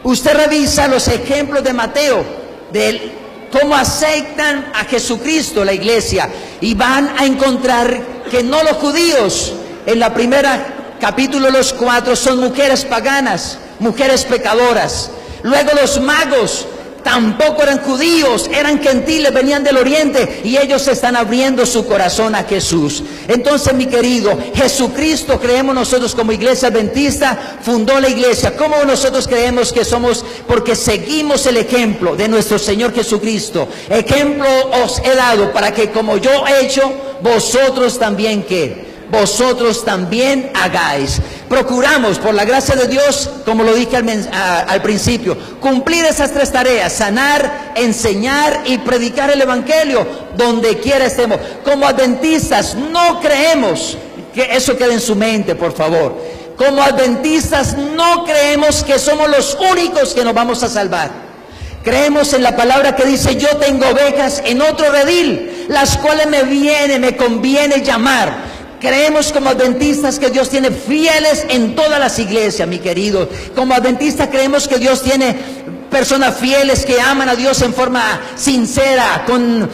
Usted revisa los ejemplos de Mateo, de cómo aceptan a Jesucristo la iglesia, y van a encontrar que no los judíos, en la primera capítulo los 4 son mujeres paganas, mujeres pecadoras. Luego los magos tampoco eran judíos, eran gentiles, venían del oriente, y ellos están abriendo su corazón a Jesús. Entonces, mi querido, Jesucristo, creemos nosotros como iglesia adventista, fundó la iglesia. ¿Cómo nosotros creemos que somos? Porque seguimos el ejemplo de nuestro Señor Jesucristo. Ejemplo os he dado para que como yo he hecho, vosotros también ¿qué? vosotros también hagáis. Procuramos, por la gracia de Dios, como lo dije al principio, cumplir esas tres tareas: sanar, enseñar y predicar el Evangelio donde quiera estemos. Como adventistas no creemos, que eso quede en su mente, por favor. Como adventistas no creemos que somos los únicos que nos vamos a salvar. Creemos en la palabra que dice: yo tengo ovejas en otro redil, las cuales me conviene llamar. Creemos como adventistas que Dios tiene fieles en todas las iglesias, mi querido. Como adventistas creemos que Dios tiene personas fieles que aman a Dios en forma sincera,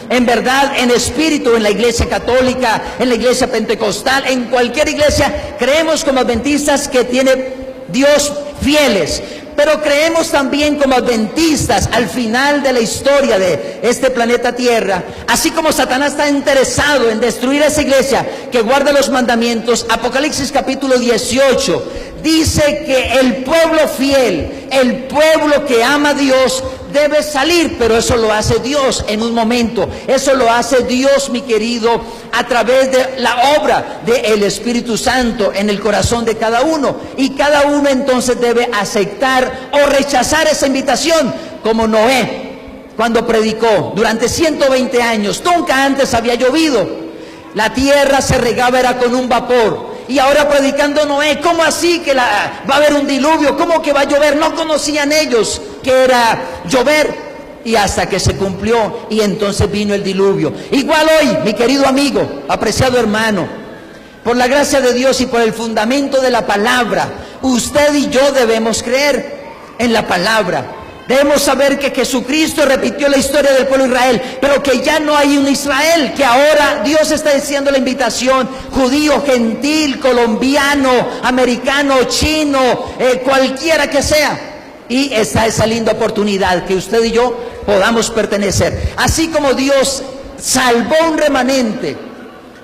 en verdad, en espíritu, en la iglesia católica, en la iglesia pentecostal, en cualquier iglesia. Creemos como adventistas que tiene Dios fieles. Pero creemos también como adventistas, al final de la historia de este planeta Tierra, así como Satanás está interesado en destruir esa iglesia que guarda los mandamientos, Apocalipsis capítulo 18 dice que el pueblo fiel, el pueblo que ama a Dios, debe salir, pero eso lo hace Dios en un momento. Eso lo hace Dios, mi querido, a través de la obra del Espíritu Santo en el corazón de cada uno. Y cada uno entonces debe aceptar o rechazar esa invitación, como Noé, cuando predicó durante 120 años. Nunca antes había llovido. La tierra se regaba era con un vapor. Y ahora predicando Noé, ¿cómo así que va a haber un diluvio? ¿Cómo que va a llover? No conocían ellos que era llover, y hasta que se cumplió, y entonces vino el diluvio. Igual hoy, mi querido amigo, apreciado hermano, por la gracia de Dios y por el fundamento de la palabra, usted y yo debemos creer en la palabra. Debemos saber que Jesucristo repitió la historia del pueblo de Israel, pero que ya no hay un Israel, que ahora Dios está diciendo la invitación: judío, gentil, colombiano, americano, chino, cualquiera que sea. Y está esa linda oportunidad que usted y yo podamos pertenecer. Así como Dios salvó un remanente,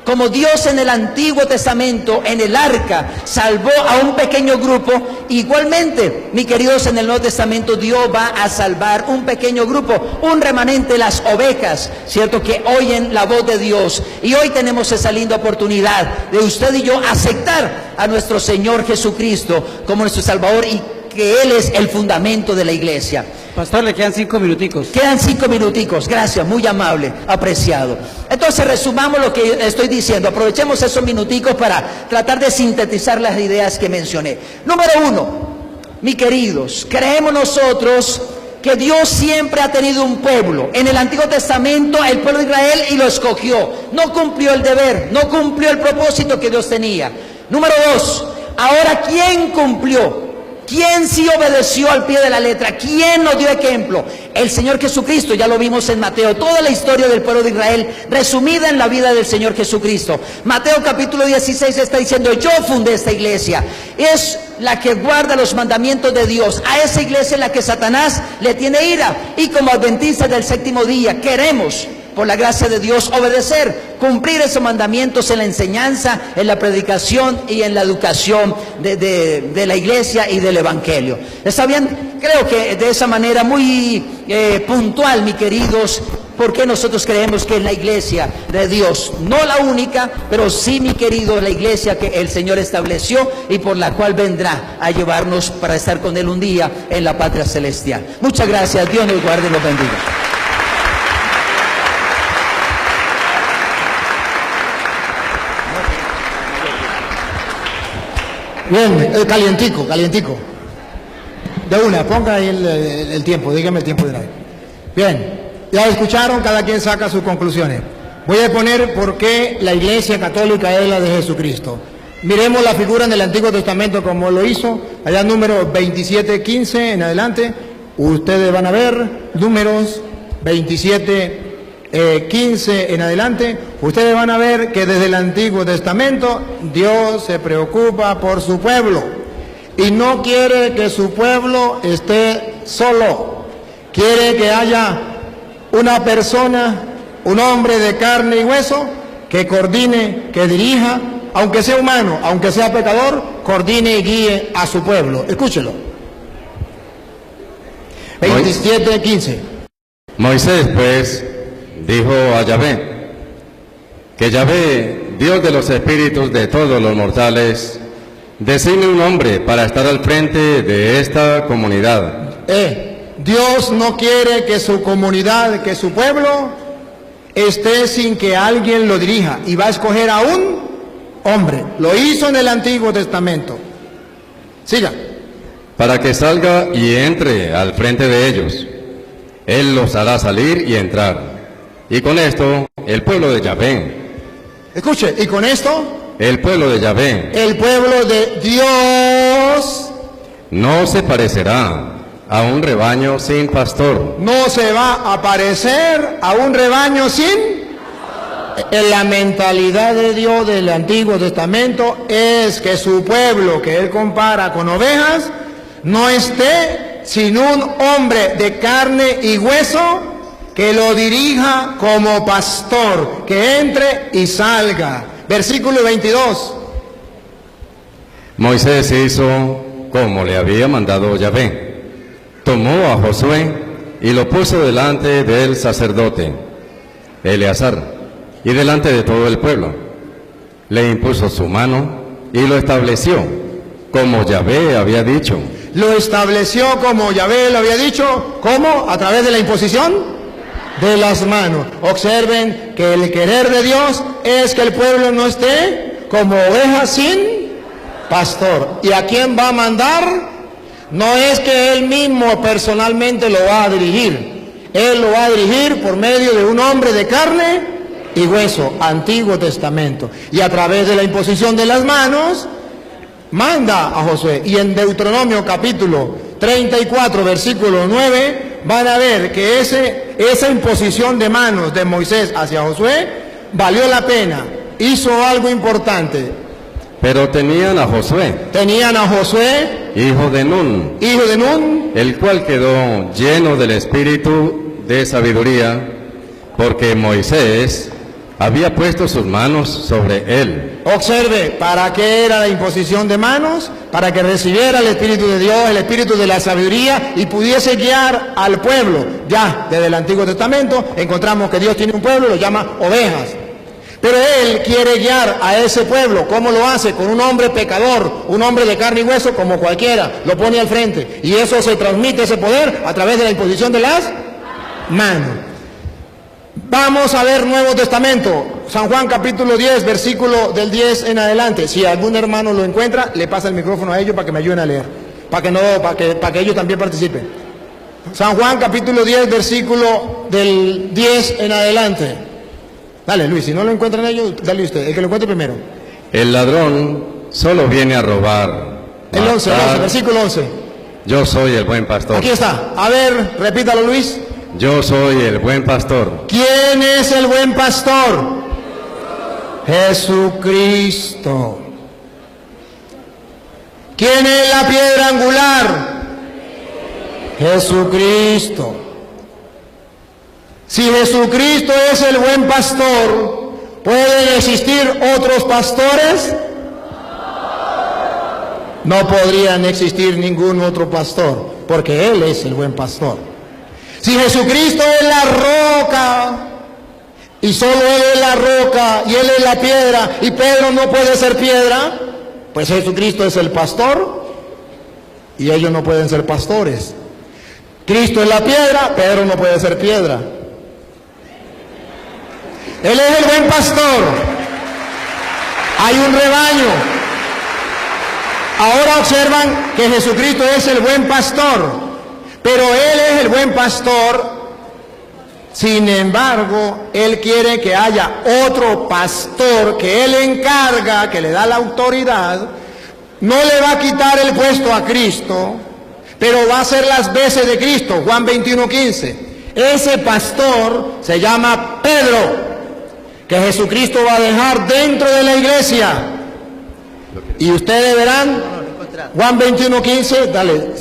como Dios en el Antiguo Testamento, en el arca, salvó a un pequeño grupo, igualmente, mis queridos, en el Nuevo Testamento Dios va a salvar un pequeño grupo, un remanente, las ovejas, ¿cierto?, que oyen la voz de Dios. Y hoy tenemos esa linda oportunidad de usted y yo aceptar a nuestro Señor Jesucristo como nuestro Salvador, y que Él es el fundamento de la iglesia. Pastor, le quedan 5 minuticos. Quedan 5 minuticos, gracias, muy amable, apreciado. Entonces resumamos lo que estoy diciendo, aprovechemos esos minuticos para tratar de sintetizar las ideas que mencioné. Número 1, mis queridos, creemos nosotros que Dios siempre ha tenido un pueblo. En el Antiguo Testamento el pueblo de Israel, y lo escogió. No cumplió el deber, no cumplió el propósito que Dios tenía. Número 2, ahora ¿quién cumplió? ¿Quién sí obedeció al pie de la letra? ¿Quién nos dio ejemplo? El Señor Jesucristo. Ya lo vimos en Mateo, toda la historia del pueblo de Israel resumida en la vida del Señor Jesucristo. Mateo capítulo 16 está diciendo: yo fundé esta iglesia, es la que guarda los mandamientos de Dios. A esa iglesia en la que Satanás le tiene ira, y como adventistas del séptimo día queremos, por la gracia de Dios, obedecer, cumplir esos mandamientos en la enseñanza, en la predicación y en la educación de la iglesia y del evangelio. ¿Está bien? Creo que de esa manera muy puntual, mis queridos, porque nosotros creemos que es la iglesia de Dios, no la única, pero sí, mi querido, la iglesia que el Señor estableció y por la cual vendrá a llevarnos para estar con Él un día en la patria celestial. Muchas gracias, Dios nos guarde y nos bendiga. Bien, calientico. De una, ponga ahí el tiempo, dígame el tiempo de nadie. Bien, ya escucharon, cada quien saca sus conclusiones. Voy a poner por qué la iglesia católica es la de Jesucristo. Miremos la figura en el Antiguo Testamento como lo hizo, allá número 27:15 en adelante. Ustedes van a ver números 27:15 en adelante. Ustedes van a ver que desde el Antiguo Testamento Dios se preocupa por su pueblo y no quiere que su pueblo esté solo. Quiere que haya una persona, un hombre de carne y hueso, que coordine, que dirija, aunque sea humano, aunque sea pecador, coordine y guíe a su pueblo. Escúchelo. 27:15. Moisés, pues, dijo a Yahvé, que Yahvé Dios de los espíritus de todos los mortales, designe un hombre para estar al frente de esta comunidad. Dios no quiere que su comunidad, que su pueblo esté sin que alguien lo dirija, y va a escoger a un hombre. Lo hizo en el Antiguo Testamento. Siga. Para que salga y entre al frente de ellos. Él los hará salir y entrar. Y con esto, el pueblo de Yahvé. Escuche, y con esto, El pueblo de Yahvé el pueblo de Dios no se parecerá a un rebaño sin pastor. no se va a parecer a un rebaño sin... En la mentalidad de Dios del Antiguo Testamento es que su pueblo, que él compara con ovejas, no esté sin un hombre de carne y hueso que lo dirija como pastor, que entre y salga. Versículo 22. Moisés hizo como le había mandado Yahvé. Tomó a Josué y lo puso delante del sacerdote Eleazar y delante de todo el pueblo. Le impuso su mano y lo estableció como Yahvé había dicho. Lo estableció como Yahvé lo había dicho. ¿Cómo? A través de la imposición de las manos. Observen que el querer de Dios es que el pueblo no esté como oveja sin pastor. ¿Y a quién va a mandar? No es que él mismo personalmente lo va a dirigir. Él lo va a dirigir por medio de un hombre de carne y hueso, Antiguo Testamento. Y a través de la imposición de las manos, manda a Josué. Y en Deuteronomio capítulo 34, versículo 9, van a ver que esa imposición de manos de Moisés hacia Josué valió la pena, hizo algo importante. Pero tenían a Josué, hijo de Nun, el cual quedó lleno del espíritu de sabiduría, porque Moisés había puesto sus manos sobre él. Observe, ¿para qué era la imposición de manos? Para que recibiera el Espíritu de Dios, el Espíritu de la sabiduría, y pudiese guiar al pueblo. Ya desde el Antiguo Testamento encontramos que Dios tiene un pueblo y lo llama ovejas. Pero Él quiere guiar a ese pueblo. ¿Cómo lo hace? Con un hombre pecador, un hombre de carne y hueso como cualquiera. Lo pone al frente. Y eso se transmite, ese poder, a través de la imposición de las manos. Vamos a ver Nuevo Testamento, San Juan capítulo 10, versículo del 10 en adelante. Si algún hermano lo encuentra, le pasa el micrófono a ellos para que me ayuden a leer, para que ellos también participen. San Juan capítulo 10, versículo del 10 en adelante. Dale, Luis, si no lo encuentran ellos, dale usted, el que lo encuentre primero. El ladrón solo viene a robar. El 11, versículo 11. Yo soy el buen pastor. Aquí está. A ver, repítalo, Luis. Yo soy el buen pastor. ¿Quién es el buen pastor? Jesucristo. ¿Quién es la piedra angular? Jesucristo. Si Jesucristo es el buen pastor, ¿pueden existir otros pastores? No podrían existir ningún otro pastor, porque Él es el buen pastor. Si Jesucristo es la roca, y solo Él es la roca, y Él es la piedra, y Pedro no puede ser piedra, pues Jesucristo es el pastor, y ellos no pueden ser pastores. Cristo es la piedra, Pedro no puede ser piedra. Él es el buen pastor. Hay un rebaño. Ahora observan que Jesucristo es el buen pastor, pero Él es el buen pastor. Sin embargo, Él quiere que haya otro pastor que Él encarga, que le da la autoridad. No le va a quitar el puesto a Cristo, pero va a hacer las veces de Cristo. Juan 21:15. Ese pastor se llama Pedro, que Jesucristo va a dejar dentro de la iglesia. Y ustedes verán, Juan 21:15, dale.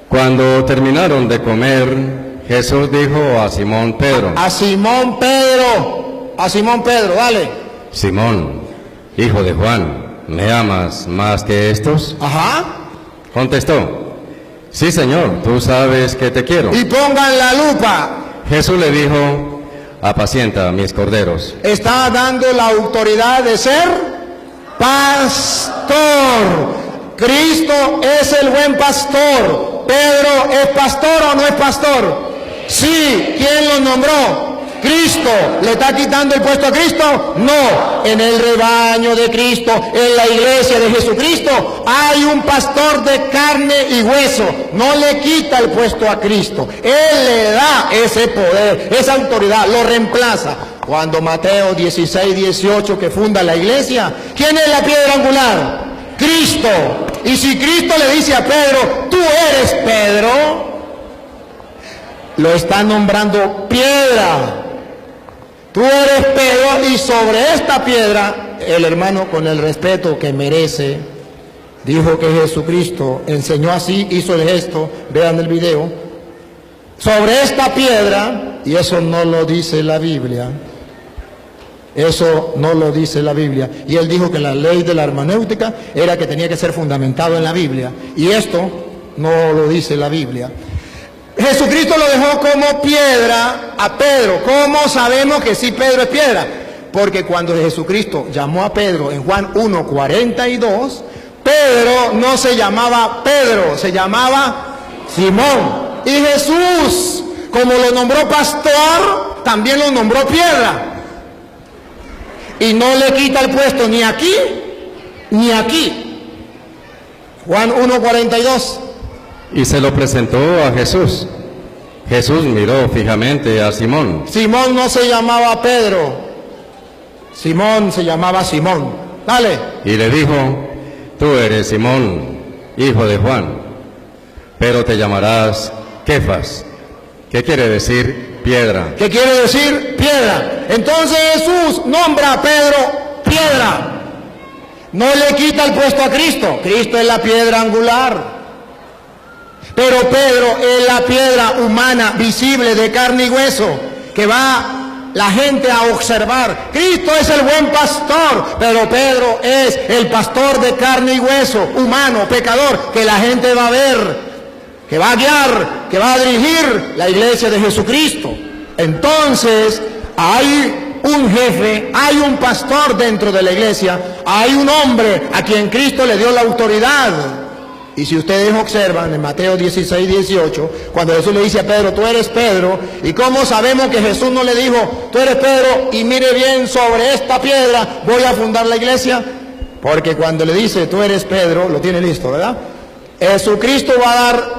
Cuando terminaron de comer, Jesús dijo a Simón Pedro. A Simón Pedro, dale. Simón, hijo de Juan, ¿me amas más que estos? Ajá. Contestó, sí, Señor, tú sabes que te quiero. Y pongan la lupa. Jesús le dijo, apacienta mis corderos. Está dando la autoridad de ser pastor. Cristo es el buen pastor. ¿Pedro es pastor o no es pastor? Sí. ¿Quién lo nombró? Cristo. ¿Le está quitando el puesto a Cristo? No. En el rebaño de Cristo, en la iglesia de Jesucristo, hay un pastor de carne y hueso. No le quita el puesto a Cristo. Él le da ese poder, esa autoridad, lo reemplaza. Cuando Mateo 16, 18, que funda la iglesia, ¿quién es la piedra angular? Cristo. Y si Cristo le dice a Pedro, tú eres Pedro, lo está nombrando piedra. Tú eres Pedro, y sobre esta piedra, el hermano, con el respeto que merece, dijo que Jesucristo enseñó así, hizo el gesto, vean el video, sobre esta piedra, y eso no lo dice la Biblia, eso no lo dice la Biblia, y él dijo que la ley de la hermenéutica era que tenía que ser fundamentado en la Biblia, y esto no lo dice la Biblia. Jesucristo lo dejó como piedra a Pedro. ¿Cómo sabemos que sí Pedro es piedra? Porque cuando Jesucristo llamó a Pedro en Juan 1:42, Pedro no se llamaba Pedro, se llamaba Simón. Y Jesús, como lo nombró pastor, también lo nombró piedra. Y no le quita el puesto ni aquí, ni aquí. Juan 1:42. Y se lo presentó a Jesús. Jesús miró fijamente a Simón. Simón no se llamaba Pedro. Simón se llamaba Simón. Dale. Y le dijo, tú eres Simón, hijo de Juan, pero te llamarás Kefas. ¿Qué quiere decir piedra? ¿Qué quiere decir piedra? Entonces Jesús nombra a Pedro piedra. No le quita el puesto a Cristo. Cristo es la piedra angular. Pero Pedro es la piedra humana, visible, de carne y hueso, que va la gente a observar. Cristo es el buen pastor, pero Pedro es el pastor de carne y hueso, humano, pecador, que la gente va a ver, que va a guiar, que va a dirigir la iglesia de Jesucristo. Entonces, hay un jefe, hay un pastor dentro de la iglesia, hay un hombre a quien Cristo le dio la autoridad. Y si ustedes observan en Mateo 16, 18, cuando Jesús le dice a Pedro, tú eres Pedro, ¿y cómo sabemos que Jesús no le dijo, tú eres Pedro, y mire bien, sobre esta piedra voy a fundar la iglesia? Porque cuando le dice, tú eres Pedro, lo tiene listo, ¿verdad? Jesucristo va a dar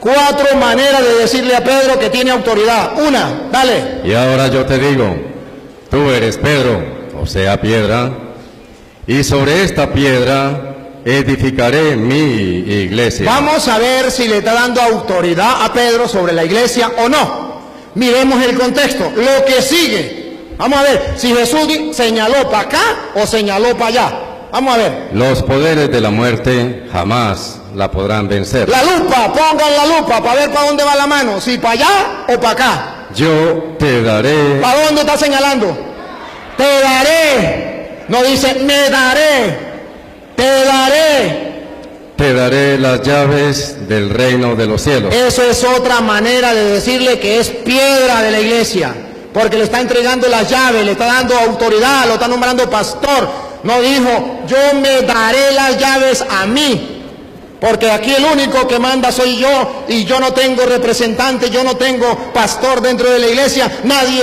4 maneras de decirle a Pedro que tiene autoridad. Una, dale. Y ahora yo te digo, tú eres Pedro, o sea, piedra, y sobre esta piedra edificaré mi iglesia. Vamos a ver si le está dando autoridad a Pedro sobre la iglesia o no. Miremos el contexto, lo que sigue. Vamos a ver si Jesús señaló para acá o señaló para allá. Vamos a ver. Los poderes de la muerte jamás la podrán vencer. La lupa, pongan la lupa para ver para dónde va la mano, si para allá o para acá. Yo te daré. ¿Para dónde está señalando? Te daré. No dice me daré. Te daré. Te daré las llaves del reino de los cielos. Eso es otra manera de decirle que es piedra de la iglesia, porque le está entregando las llaves, le está dando autoridad, lo está nombrando pastor. No dijo, yo me daré las llaves a mí, porque aquí el único que manda soy yo, y yo no tengo representante, yo no tengo pastor dentro de la iglesia, nadie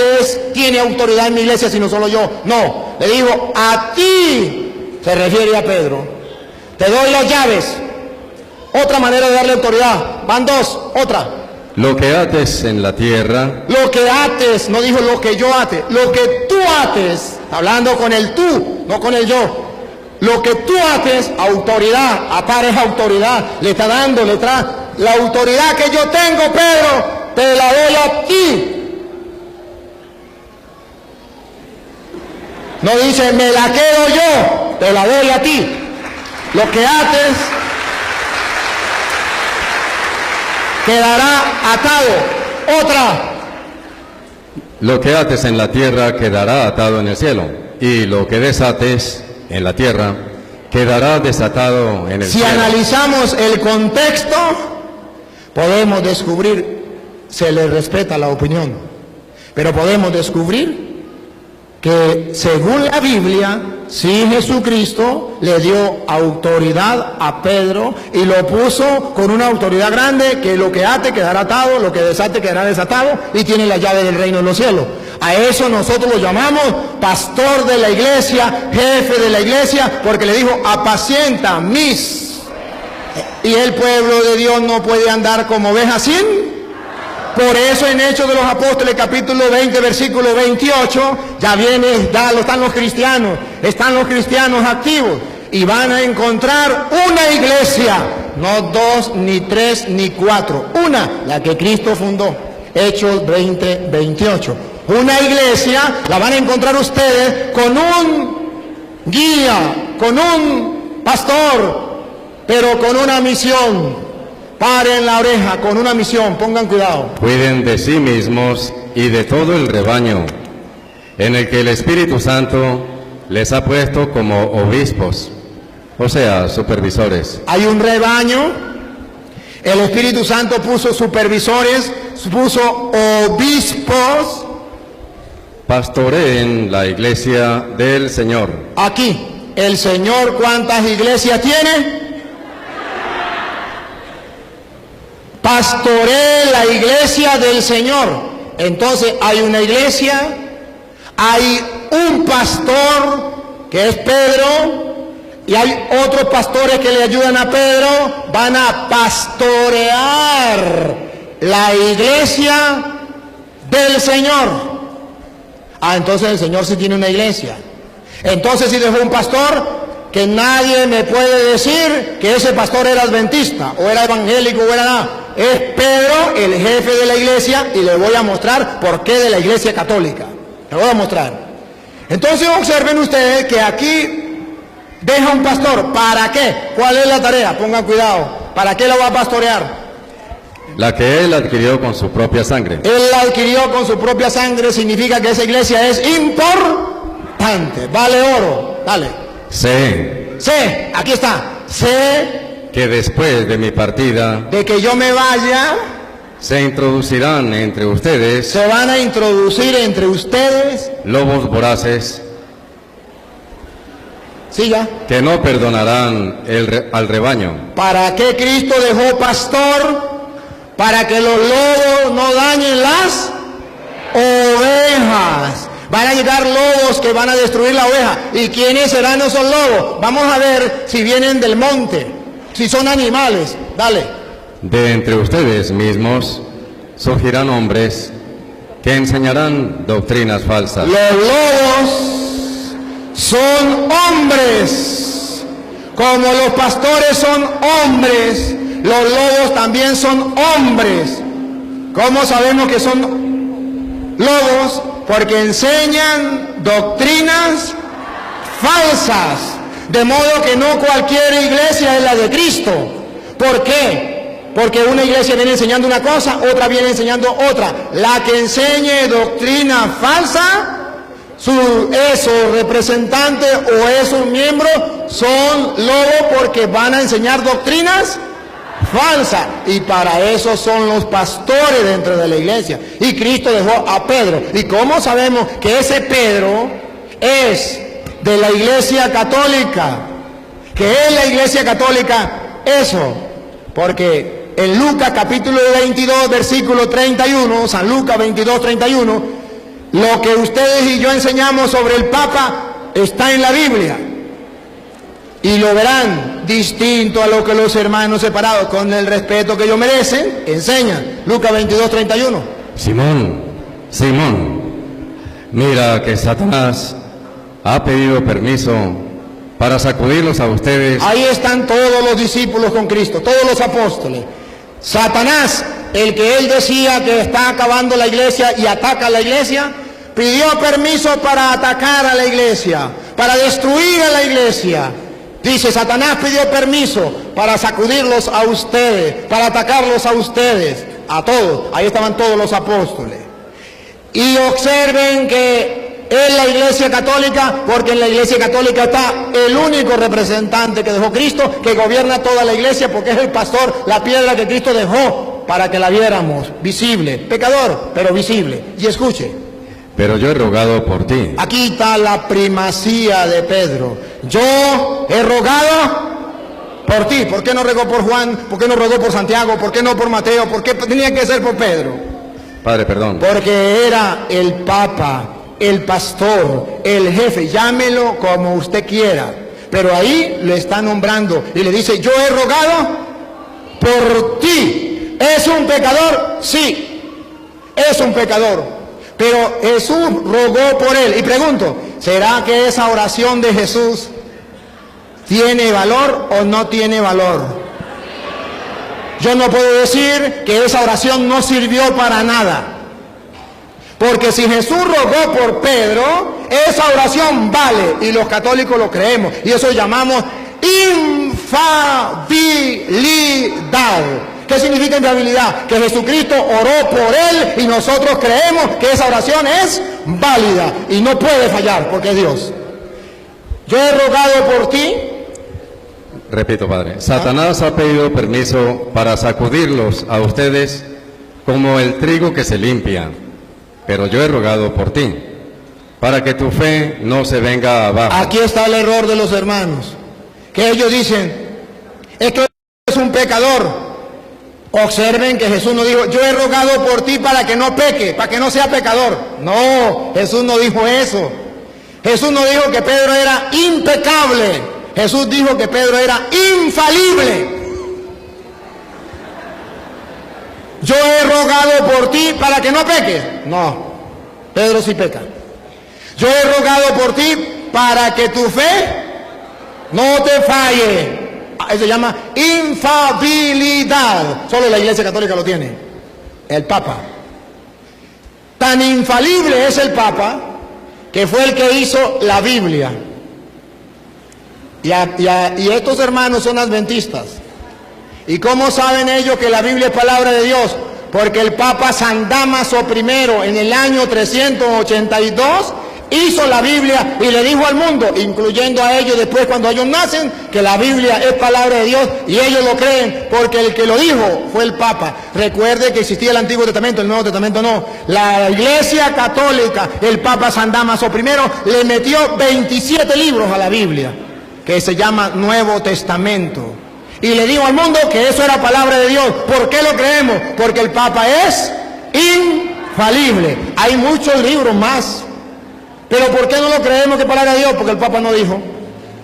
tiene autoridad en mi iglesia sino solo yo. No, le digo, a ti. Se refiere a Pedro. Te doy las llaves. Otra manera de darle autoridad. Van 2. Otra. Lo que ates en la tierra. Lo que ates. No dijo lo que yo ate. Lo que tú ates. Hablando con el tú, no con el yo. Lo que tú ates, autoridad. Atar es autoridad. Le está dando, le trae. La autoridad que yo tengo, Pedro, te la doy a ti. No dice, me la quedo yo, te la doy a ti. Lo que ates quedará atado. Otra. Lo que ates en la tierra quedará atado en el cielo, y lo que desates en la tierra quedará desatado en el cielo. Si analizamos el contexto, podemos descubrir, se le respeta la opinión. Pero podemos descubrir que según la Biblia, sí, Jesucristo le dio autoridad a Pedro y lo puso con una autoridad grande, que lo que ate quedará atado, lo que desate quedará desatado, y tiene la llave del reino de los cielos. A eso nosotros lo llamamos pastor de la iglesia, jefe de la iglesia, porque le dijo: apacienta mis. Y el pueblo de Dios no puede andar como ovejas sin. Por eso en Hechos de los Apóstoles, capítulo 20, versículo 28, ya están los cristianos activos, y van a encontrar una iglesia, no 2, ni 3, ni 4, una, la que Cristo fundó. Hechos 20, 28. Una iglesia la van a encontrar ustedes con un guía, con un pastor, pero con una misión. Paren la oreja, con una misión, pongan cuidado. Cuiden de sí mismos y de todo el rebaño, en el que el Espíritu Santo les ha puesto como obispos, o sea, supervisores. Hay un rebaño, el Espíritu Santo puso supervisores, puso obispos. Pastoreen la iglesia del Señor. Aquí, el Señor, ¿cuántas iglesias tiene? Pastoree la iglesia del Señor. Entonces hay una iglesia, hay un pastor que es Pedro, y hay otros pastores que le ayudan a Pedro. Van a pastorear la iglesia del Señor. Entonces el Señor sí tiene una iglesia. Entonces sí dejó un pastor, que nadie me puede decir que ese pastor era adventista, o era evangélico, o era nada. Es Pedro, el jefe de la iglesia, y le voy a mostrar por qué de la iglesia católica. Le voy a mostrar. Entonces observen ustedes que aquí deja un pastor. ¿Para qué? ¿Cuál es la tarea? Pongan cuidado. ¿Para qué lo va a pastorear? La que él adquirió con su propia sangre. Él la adquirió con su propia sangre, significa que esa iglesia es importante. Vale oro. Dale. Sé, aquí está. Sé que después de mi partida, de que yo me vaya, se introducirán entre ustedes, se van a introducir entre ustedes, lobos voraces, siga, que no perdonarán al rebaño. ¿Para qué Cristo dejó pastor? Para que los lobos no dañen las ovejas. Van a llegar lobos que van a destruir la oveja. ¿Y quiénes serán esos lobos? Vamos a ver si vienen del monte, si son animales. Dale. De entre ustedes mismos surgirán hombres que enseñarán doctrinas falsas. Los lobos son hombres. Como los pastores son hombres, los lobos también son hombres. ¿Cómo sabemos que son lobos? Porque enseñan doctrinas falsas. De modo que no cualquier iglesia es la de Cristo. ¿Por qué? Porque una iglesia viene enseñando una cosa, otra viene enseñando otra. La que enseñe doctrina falsa, esos representantes o esos miembros son lobos, porque van a enseñar doctrinas falsas. Y para eso son los pastores dentro de la iglesia. Y Cristo dejó a Pedro. ¿Y cómo sabemos que ese Pedro es de la iglesia católica? Que es la iglesia católica, eso. Porque en Lucas capítulo 22, versículo 31, San Lucas 22, 31, lo que ustedes y yo enseñamos sobre el Papa está en la Biblia. Y lo verán distinto a lo que los hermanos separados, con el respeto que ellos merecen, enseñan. Lucas 22, 31. Simón, mira que Satanás ha pedido permiso para sacudirlos a ustedes. Ahí están todos los discípulos con Cristo, todos los apóstoles. Satanás, el que él decía que está acabando la iglesia y ataca a la iglesia, pidió permiso para atacar a la iglesia, para destruir a la iglesia. Dice, Satanás pidió permiso para sacudirlos a ustedes, para atacarlos a ustedes, a todos. Ahí estaban todos los apóstoles. Y observen que es la iglesia católica, porque en la iglesia católica está el único representante que dejó Cristo, que gobierna toda la iglesia, porque es el pastor, la piedra que Cristo dejó para que la viéramos, visible, pecador, pero visible. Y escuche, pero yo he rogado por ti. Aquí está la primacía de Pedro. Yo he rogado por ti. ¿Por qué no rogó por Juan? ¿Por qué no rogó por Santiago? ¿Por qué no por Mateo? ¿Por qué tenía que ser por Pedro? Padre, perdón. Porque era el Papa, el pastor, el jefe, llámelo como usted quiera. Pero ahí le está nombrando y le dice, yo he rogado por ti. ¿Es un pecador? Sí, es un pecador. Pero Jesús rogó por él. Y pregunto, ¿será que esa oración de Jesús tiene valor o no tiene valor? Yo no puedo decir que esa oración no sirvió para nada. Porque si Jesús rogó por Pedro, esa oración vale y los católicos lo creemos. Y eso llamamos infalibilidad. ¿Qué significa infalibilidad? Que Jesucristo oró por él y nosotros creemos que esa oración es válida y no puede fallar porque es Dios. Yo he rogado por ti. Repito, Padre. Satanás ha pedido permiso para sacudirlos a ustedes como el trigo que se limpia. Pero yo he rogado por ti, para que tu fe no se venga abajo. Aquí está el error de los hermanos, que ellos dicen, es que es un pecador. Observen que Jesús no dijo, yo he rogado por ti para que no peque, para que no sea pecador. No, Jesús no dijo eso. Jesús no dijo que Pedro era impecable. Jesús dijo que Pedro era infalible. Yo he rogado por ti para que no peques. No, Pedro sí peca. Yo he rogado por ti para que tu fe no te falle. Eso se llama infalibilidad. Solo la Iglesia Católica lo tiene. El Papa. Tan infalible es el Papa que fue el que hizo la Biblia. Y estos hermanos son adventistas. ¿Y cómo saben ellos que la Biblia es palabra de Dios? Porque el Papa San Dámaso I en el año 382 hizo la Biblia y le dijo al mundo, incluyendo a ellos después cuando ellos nacen, que la Biblia es palabra de Dios y ellos lo creen porque el que lo dijo fue el Papa. Recuerde que existía el Antiguo Testamento, el Nuevo Testamento no. La Iglesia Católica, el Papa San Dámaso I le metió 27 libros a la Biblia, que se llama Nuevo Testamento. Y le dijo al mundo que eso era palabra de Dios. ¿Por qué lo creemos? Porque el Papa es infalible. Hay muchos libros más. Pero ¿por qué no lo creemos que es palabra de Dios? Porque el Papa no dijo.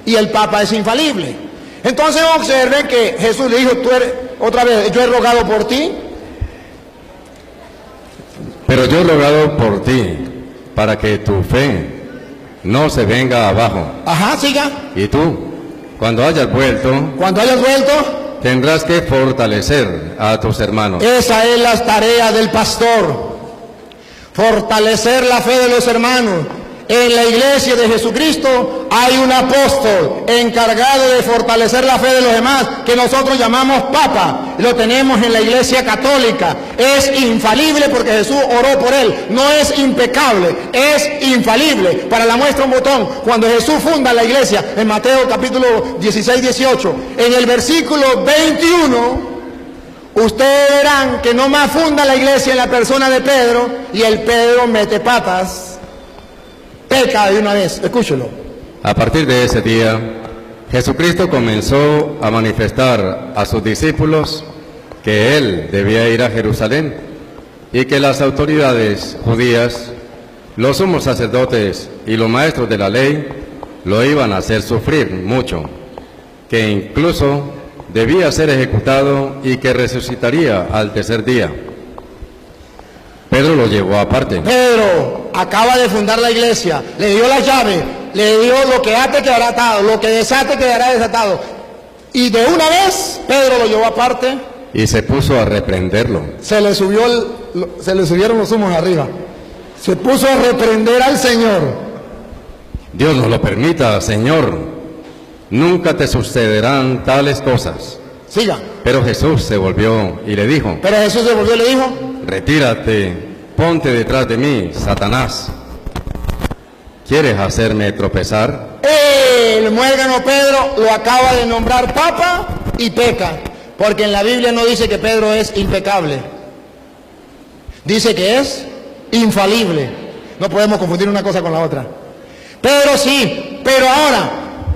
Y el Papa es infalible. Entonces observen que Jesús le dijo, tú eres, otra vez, yo he rogado por ti. Pero yo he rogado por ti, para que tu fe no se venga abajo. Ajá, siga. Y tú, cuando hayas vuelto, tendrás que fortalecer a tus hermanos. Esa es la tarea del pastor. Fortalecer la fe de los hermanos. En la iglesia de Jesucristo hay un apóstol encargado de fortalecer la fe de los demás, que nosotros llamamos Papa. Lo tenemos en la iglesia católica. Es infalible porque Jesús oró por él. No es impecable, es infalible. Para la muestra un botón. Cuando Jesús funda la iglesia, en Mateo capítulo 16-18, en el versículo 21, ustedes verán que no más funda la iglesia en la persona de Pedro, y el Pedro mete patas. Peca de una vez, escúchelo. A partir de ese día, Jesucristo comenzó a manifestar a sus discípulos que Él debía ir a Jerusalén y que las autoridades judías, los sumos sacerdotes y los maestros de la ley lo iban a hacer sufrir mucho, que incluso debía ser ejecutado y que resucitaría al tercer día. Pedro lo llevó aparte. Pedro acaba de fundar la iglesia, le dio la llave, le dio lo que ate quedará atado, lo que desate quedará desatado. Y de una vez Pedro lo llevó aparte. Y se puso a reprenderlo. Se le subieron los humos arriba. Se puso a reprender al Señor. Dios no lo permita, Señor. Nunca te sucederán tales cosas. Siga. Pero Jesús se volvió y le dijo. Retírate, ponte detrás de mí, Satanás. ¿Quieres hacerme tropezar? El muérgano Pedro lo acaba de nombrar Papa y peca. Porque en la Biblia no dice que Pedro es impecable. Dice que es infalible. No podemos confundir una cosa con la otra. Pedro sí, pero ahora,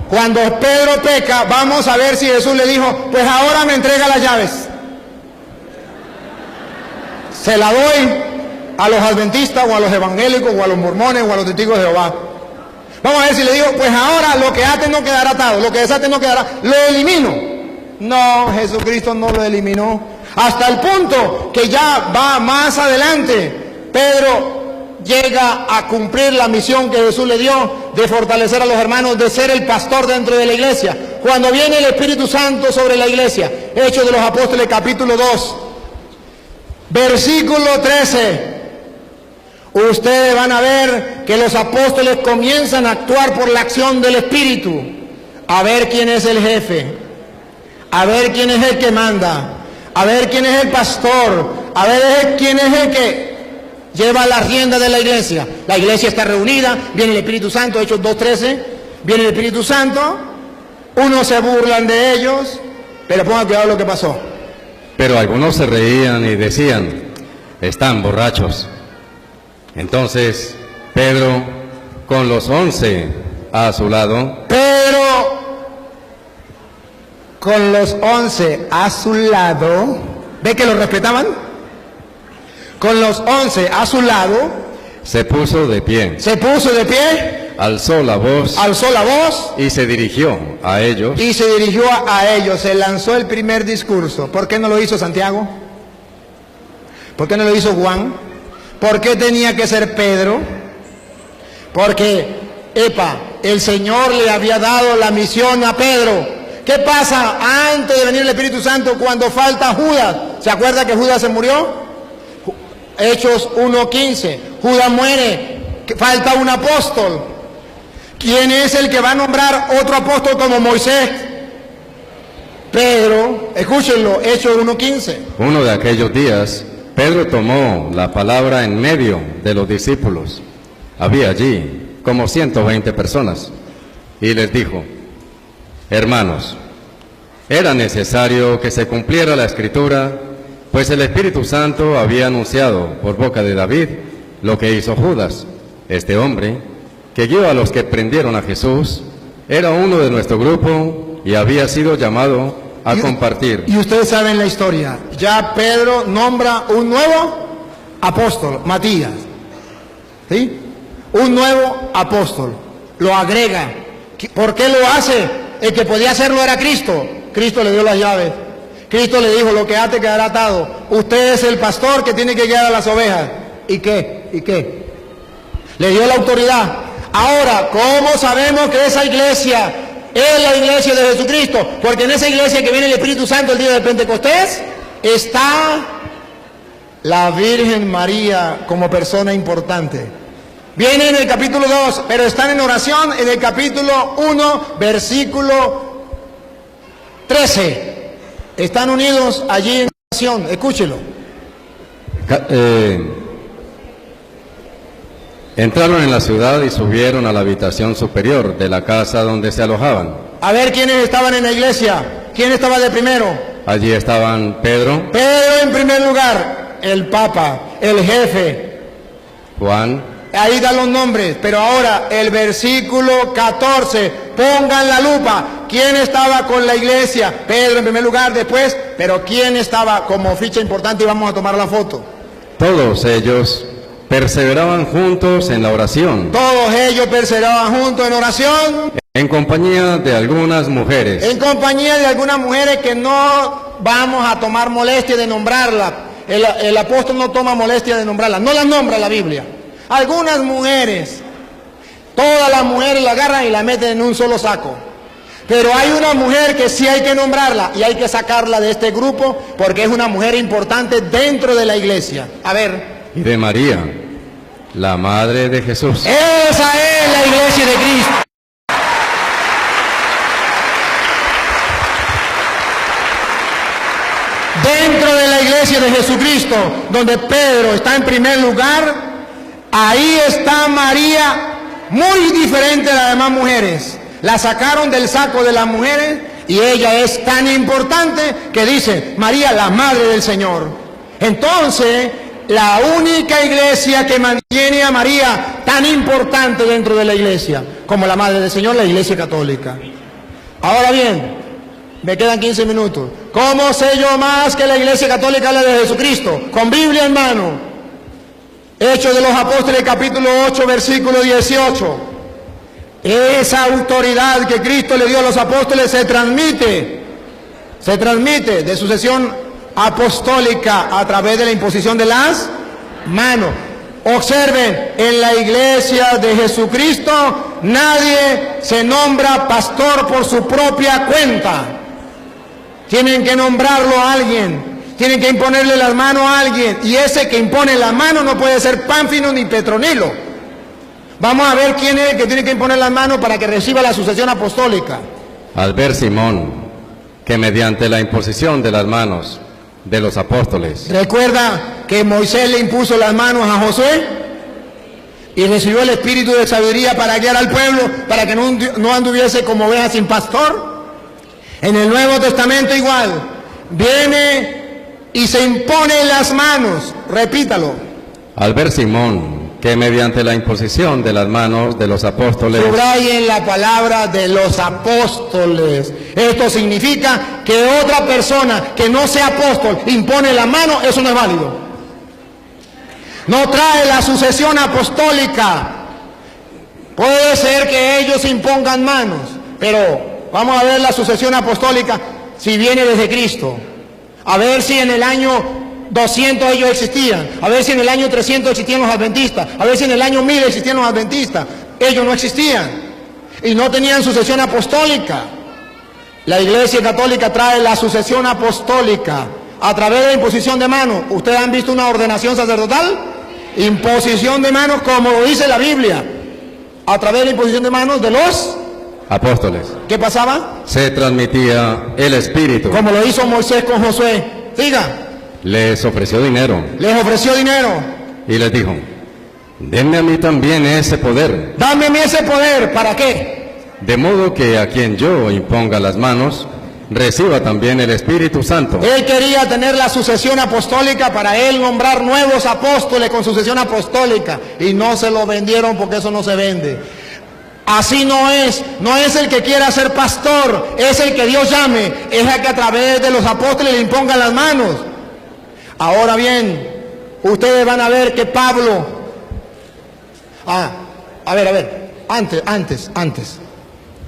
cuando Pedro peca, vamos a ver si Jesús le dijo, pues ahora me entrega las llaves. Se la doy a los adventistas o a los evangélicos o a los mormones o a los testigos de Jehová. Vamos a ver si le digo, pues ahora lo que ate no quedará atado, lo que desate no quedará, lo elimino. No, Jesucristo no lo eliminó. Hasta el punto que ya va más adelante, Pedro llega a cumplir la misión que Jesús le dio de fortalecer a los hermanos, de ser el pastor dentro de la iglesia. Cuando viene el Espíritu Santo sobre la iglesia, Hechos de los Apóstoles capítulo 2, versículo 13, ustedes van a ver que los apóstoles comienzan a actuar por la acción del Espíritu, a ver quién es el jefe, a ver quién es el que manda, a ver quién es el pastor, a ver quién es el que lleva la rienda de la iglesia. La iglesia está reunida, viene el Espíritu Santo, Hechos 2:13, viene el Espíritu Santo, unos se burlan de ellos, pero pongan cuidado lo que pasó. Pero algunos se reían y decían, están borrachos. Entonces Pedro, con los 11 a su lado, con los 11 a su lado, ¿ve que lo respetaban? Con los 11 a su lado, se puso de pie, alzó la voz y se dirigió a ellos. Se lanzó el primer discurso. ¿Por qué no lo hizo Santiago? ¿Por qué no lo hizo Juan? ¿Por qué tenía que ser Pedro? Porque, el Señor le había dado la misión a Pedro. ¿Qué pasa antes de venir el Espíritu Santo cuando falta Judas? ¿Se acuerda que Judas se murió? Hechos 1:15. Judas muere, falta un apóstol. ¿Quién es el que va a nombrar otro apóstol como Moisés? Pedro. Escúchenlo, Hechos 1:15. Uno de aquellos días, Pedro tomó la palabra en medio de los discípulos. Había allí como 120 personas. Y les dijo, hermanos, era necesario que se cumpliera la Escritura, pues el Espíritu Santo había anunciado por boca de David lo que hizo Judas. Este hombre, que guió a los que prendieron a Jesús, era uno de nuestro grupo y había sido llamado a compartir. Y ustedes saben la historia. Ya Pedro nombra un nuevo apóstol, Matías. ¿Sí? Un nuevo apóstol. Lo agrega. ¿Por qué lo hace? El que podía hacerlo era Cristo. Cristo le dio las llaves. Cristo le dijo, lo que ate quedará atado. Usted es el pastor que tiene que guiar a las ovejas. ¿Y qué? ¿Y qué? Le dio la autoridad. Ahora, ¿cómo sabemos que esa iglesia es la iglesia de Jesucristo? Porque en esa iglesia que viene el Espíritu Santo el día de Pentecostés, está la Virgen María como persona importante. Viene en el capítulo 2, pero están en oración en el capítulo 1, versículo 13. Están unidos allí en oración. Escúchelo. Entraron en la ciudad y subieron a la habitación superior de la casa donde se alojaban. A ver quiénes estaban en la iglesia. ¿Quién estaba de primero? Allí estaban Pedro. Pedro en primer lugar, el Papa, el jefe. Juan. Ahí dan los nombres, pero ahora el versículo 14, pongan la lupa. ¿Quién estaba con la iglesia? Pedro en primer lugar, después, pero ¿quién estaba como ficha importante? Y vamos a tomar la foto. Todos ellos perseveraban juntos en la oración. Todos ellos perseveraban juntos en oración. En compañía de algunas mujeres. En compañía de algunas mujeres que no vamos a tomar molestia de nombrarlas. El apóstol no toma molestia de nombrarlas. No las nombra la Biblia. Algunas mujeres, todas las mujeres la agarran y la meten en un solo saco. Pero hay una mujer que sí hay que nombrarla y hay que sacarla de este grupo porque es una mujer importante dentro de la iglesia. A ver. Y de María, la madre de Jesús. Esa es la iglesia de Cristo. Dentro de la iglesia de Jesucristo, donde Pedro está en primer lugar, ahí está María, muy diferente de las demás mujeres. La sacaron del saco de las mujeres y ella es tan importante que dice, María, la madre del Señor. Entonces, la única iglesia que mantiene tiene a María tan importante dentro de la iglesia como la Madre del Señor, la Iglesia Católica. Ahora bien, me quedan 15 minutos. ¿Cómo sé yo más que la Iglesia Católica habla de Jesucristo? Con Biblia en mano. Hechos de los Apóstoles, capítulo 8, versículo 18. Esa autoridad que Cristo le dio a los apóstoles se transmite de sucesión apostólica a través de la imposición de las manos. Observen, en la iglesia de Jesucristo nadie se nombra pastor por su propia cuenta. Tienen que nombrarlo a alguien, tienen que imponerle las manos a alguien, y ese que impone las manos no puede ser Pánfilo ni Petronilo. Vamos a ver quién es el que tiene que imponer las manos para que reciba la sucesión apostólica. Al ver Simón que mediante la imposición de las manos de los apóstoles. Recuerda que Moisés le impuso las manos a Josué y recibió el espíritu de sabiduría para guiar al pueblo, para que no anduviese como oveja sin pastor. En el Nuevo Testamento igual, viene y se impone las manos, repítalo. Al ver Simón que mediante la imposición de las manos de los apóstoles. Subrayen la palabra de los apóstoles. Esto significa que otra persona que no sea apóstol impone la mano, eso no es válido. No trae la sucesión apostólica. Puede ser que ellos impongan manos, pero vamos a ver la sucesión apostólica si viene desde Cristo. A ver si en el año 200 ellos existían, a ver si en el año 300 existían los adventistas, a ver si en el año 1000 existían los adventistas. Ellos no existían y no tenían sucesión apostólica. La Iglesia Católica trae la sucesión apostólica a través de la imposición de manos. ¿Ustedes han visto una ordenación sacerdotal? Imposición de manos, como lo dice la Biblia, a través de la imposición de manos de los apóstoles. ¿Qué pasaba? Se transmitía el Espíritu. Como lo hizo Moisés con Josué. Diga. Les ofreció dinero. Les ofreció dinero. Y les dijo, denme a mí también ese poder. Dame a mí ese poder, ¿para qué? De modo que a quien yo imponga las manos, reciba también el Espíritu Santo. Él quería tener la sucesión apostólica para él nombrar nuevos apóstoles con sucesión apostólica. Y no se lo vendieron porque eso no se vende. Así no es el que quiera ser pastor, es el que Dios llame, es el que a través de los apóstoles le impongan las manos. Ahora bien, ustedes van a ver que Pablo, antes.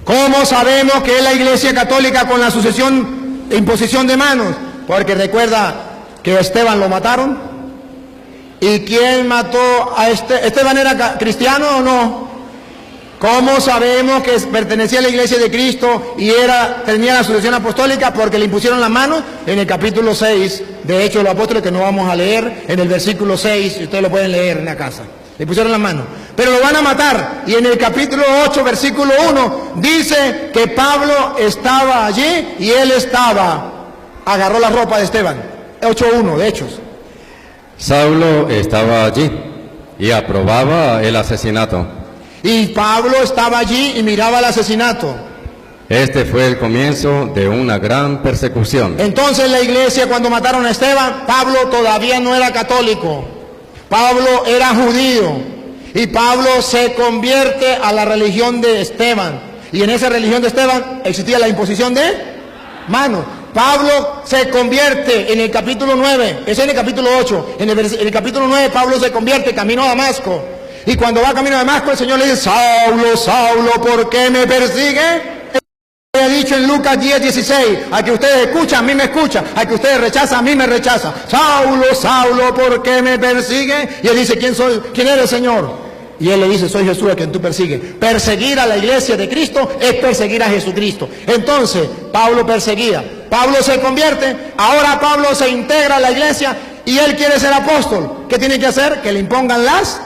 ¿Cómo sabemos que es la Iglesia Católica con la sucesión e imposición de manos? Porque recuerda que Esteban lo mataron. ¿Y quién mató a Esteban? ¿Era cristiano o no? ¿Cómo sabemos que pertenecía a la Iglesia de Cristo y tenía la sucesión apostólica? Porque le impusieron las manos en el capítulo 6 de Hechos de los Apóstoles, que no vamos a leer, en el versículo 6, y ustedes lo pueden leer en la casa. Le pusieron las manos. Pero lo van a matar. Y en el capítulo 8, versículo 1, dice que Pablo estaba allí y él agarró la ropa de Esteban. 8:1 de Hechos. Saulo estaba allí y aprobaba el asesinato. Y Pablo estaba allí y miraba el asesinato. Este fue el comienzo de una gran persecución. Entonces la iglesia, cuando mataron a Esteban, Pablo todavía no era católico. Pablo era judío. Y Pablo se convierte a la religión de Esteban. Y en esa religión de Esteban existía la imposición de manos. Pablo se convierte en el capítulo 9, es en el capítulo 8. En el capítulo 9 Pablo se convierte camino a Damasco. Y cuando va camino a Damasco, el Señor le dice, Saulo, Saulo, ¿por qué me persigue? Él ha dicho en Lucas 10:16, al que ustedes escuchan, a mí me escucha, al que ustedes rechazan, a mí me rechaza. Saulo, Saulo, ¿por qué me persigue? Y él dice, ¿quién soy? ¿Quién eres, Señor? Y él le dice, soy Jesús a quien tú persigues. Perseguir a la iglesia de Cristo es perseguir a Jesucristo. Entonces, Pablo perseguía. Pablo se convierte, ahora Pablo se integra a la iglesia y él quiere ser apóstol. ¿Qué tiene que hacer? Que le impongan las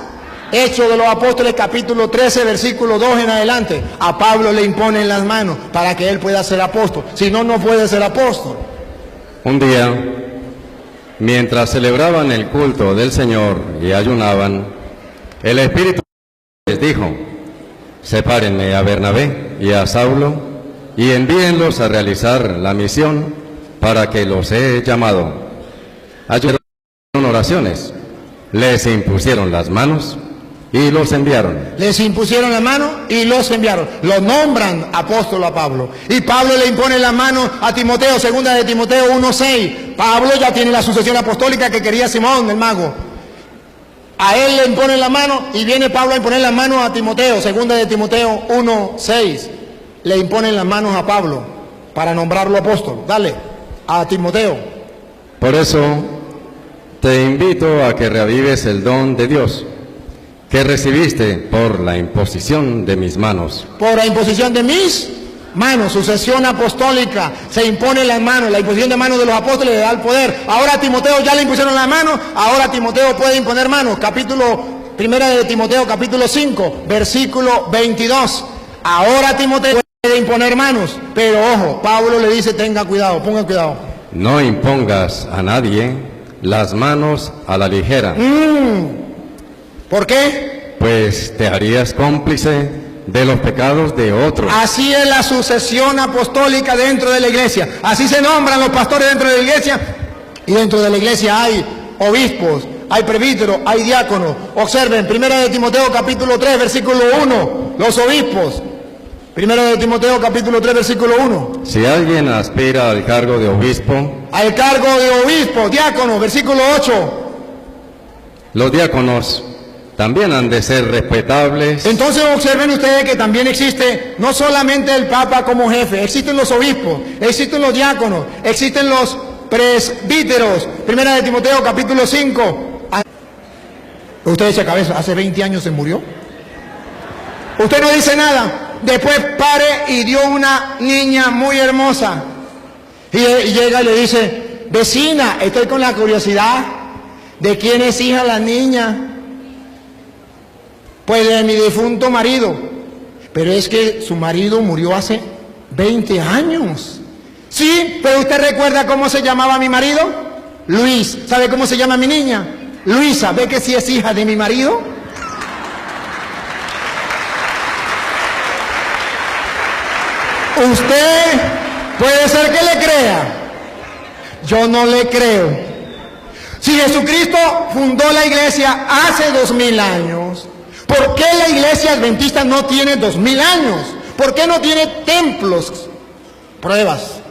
Hechos de los Apóstoles, capítulo 13, versículo 2 en adelante. A Pablo le imponen las manos para que él pueda ser apóstol. Si no, no puede ser apóstol. Un día, mientras celebraban el culto del Señor y ayunaban, el Espíritu les dijo, sepárenme a Bernabé y a Saulo y envíenlos a realizar la misión para que los he llamado. Ayunaron oraciones, les impusieron las manos y los enviaron. Les impusieron la mano y los enviaron. Lo nombran apóstol a Pablo. Y Pablo le impone la mano a Timoteo, segunda de Timoteo 1:6. Pablo ya tiene la sucesión apostólica que quería Simón, el mago. A él le imponen la mano y viene Pablo a imponer la mano a Timoteo, segunda de Timoteo 1:6. Le imponen las manos a Pablo para nombrarlo apóstol. Dale, a Timoteo. Por eso te invito a que reavives el don de Dios que recibiste por la imposición de mis manos. Por la imposición de mis manos, sucesión apostólica, se impone las manos, la imposición de manos de los apóstoles le da el poder. Ahora a Timoteo ya le impusieron la mano, ahora Timoteo puede imponer manos. Primera de Timoteo, capítulo 5, versículo 22. Ahora Timoteo puede imponer manos, pero ojo, Pablo le dice, tenga cuidado, ponga cuidado. No impongas a nadie las manos a la ligera, ¿Por qué? pues te harías cómplice de los pecados de otros. Así es la sucesión apostólica dentro de la iglesia. Así se nombran los pastores dentro de la iglesia. Y dentro de la iglesia hay obispos, hay presbíteros, hay diáconos. Observen, primera de Timoteo capítulo 3, versículo 1, los obispos. Primera de Timoteo capítulo 3, versículo 1. Si alguien aspira al cargo de obispo, Al cargo de obispo, diácono, versículo 8. los diáconos también han de ser respetables. Entonces observen ustedes que también existe no solamente el Papa como jefe, existen los obispos, existen los diáconos, existen los presbíteros. Primera de Timoteo capítulo 5. Usted echa cabeza, hace 20 años se murió. Usted no dice nada. Después pare y dio una niña muy hermosa. Y llega y le dice, vecina, estoy con la curiosidad de quién es hija la niña. Pues de mi difunto marido. Pero es que su marido murió hace 20 años. Sí, pero usted recuerda cómo se llamaba mi marido. Luis. ¿Sabe cómo se llama mi niña? Luisa. ¿Ve que sí es hija de mi marido? Usted puede ser que le crea. Yo no le creo. Si Jesucristo fundó la iglesia hace 2000 años, ¿por qué la iglesia adventista no tiene 2000 años? ¿Por qué no tiene templos? Pruebas.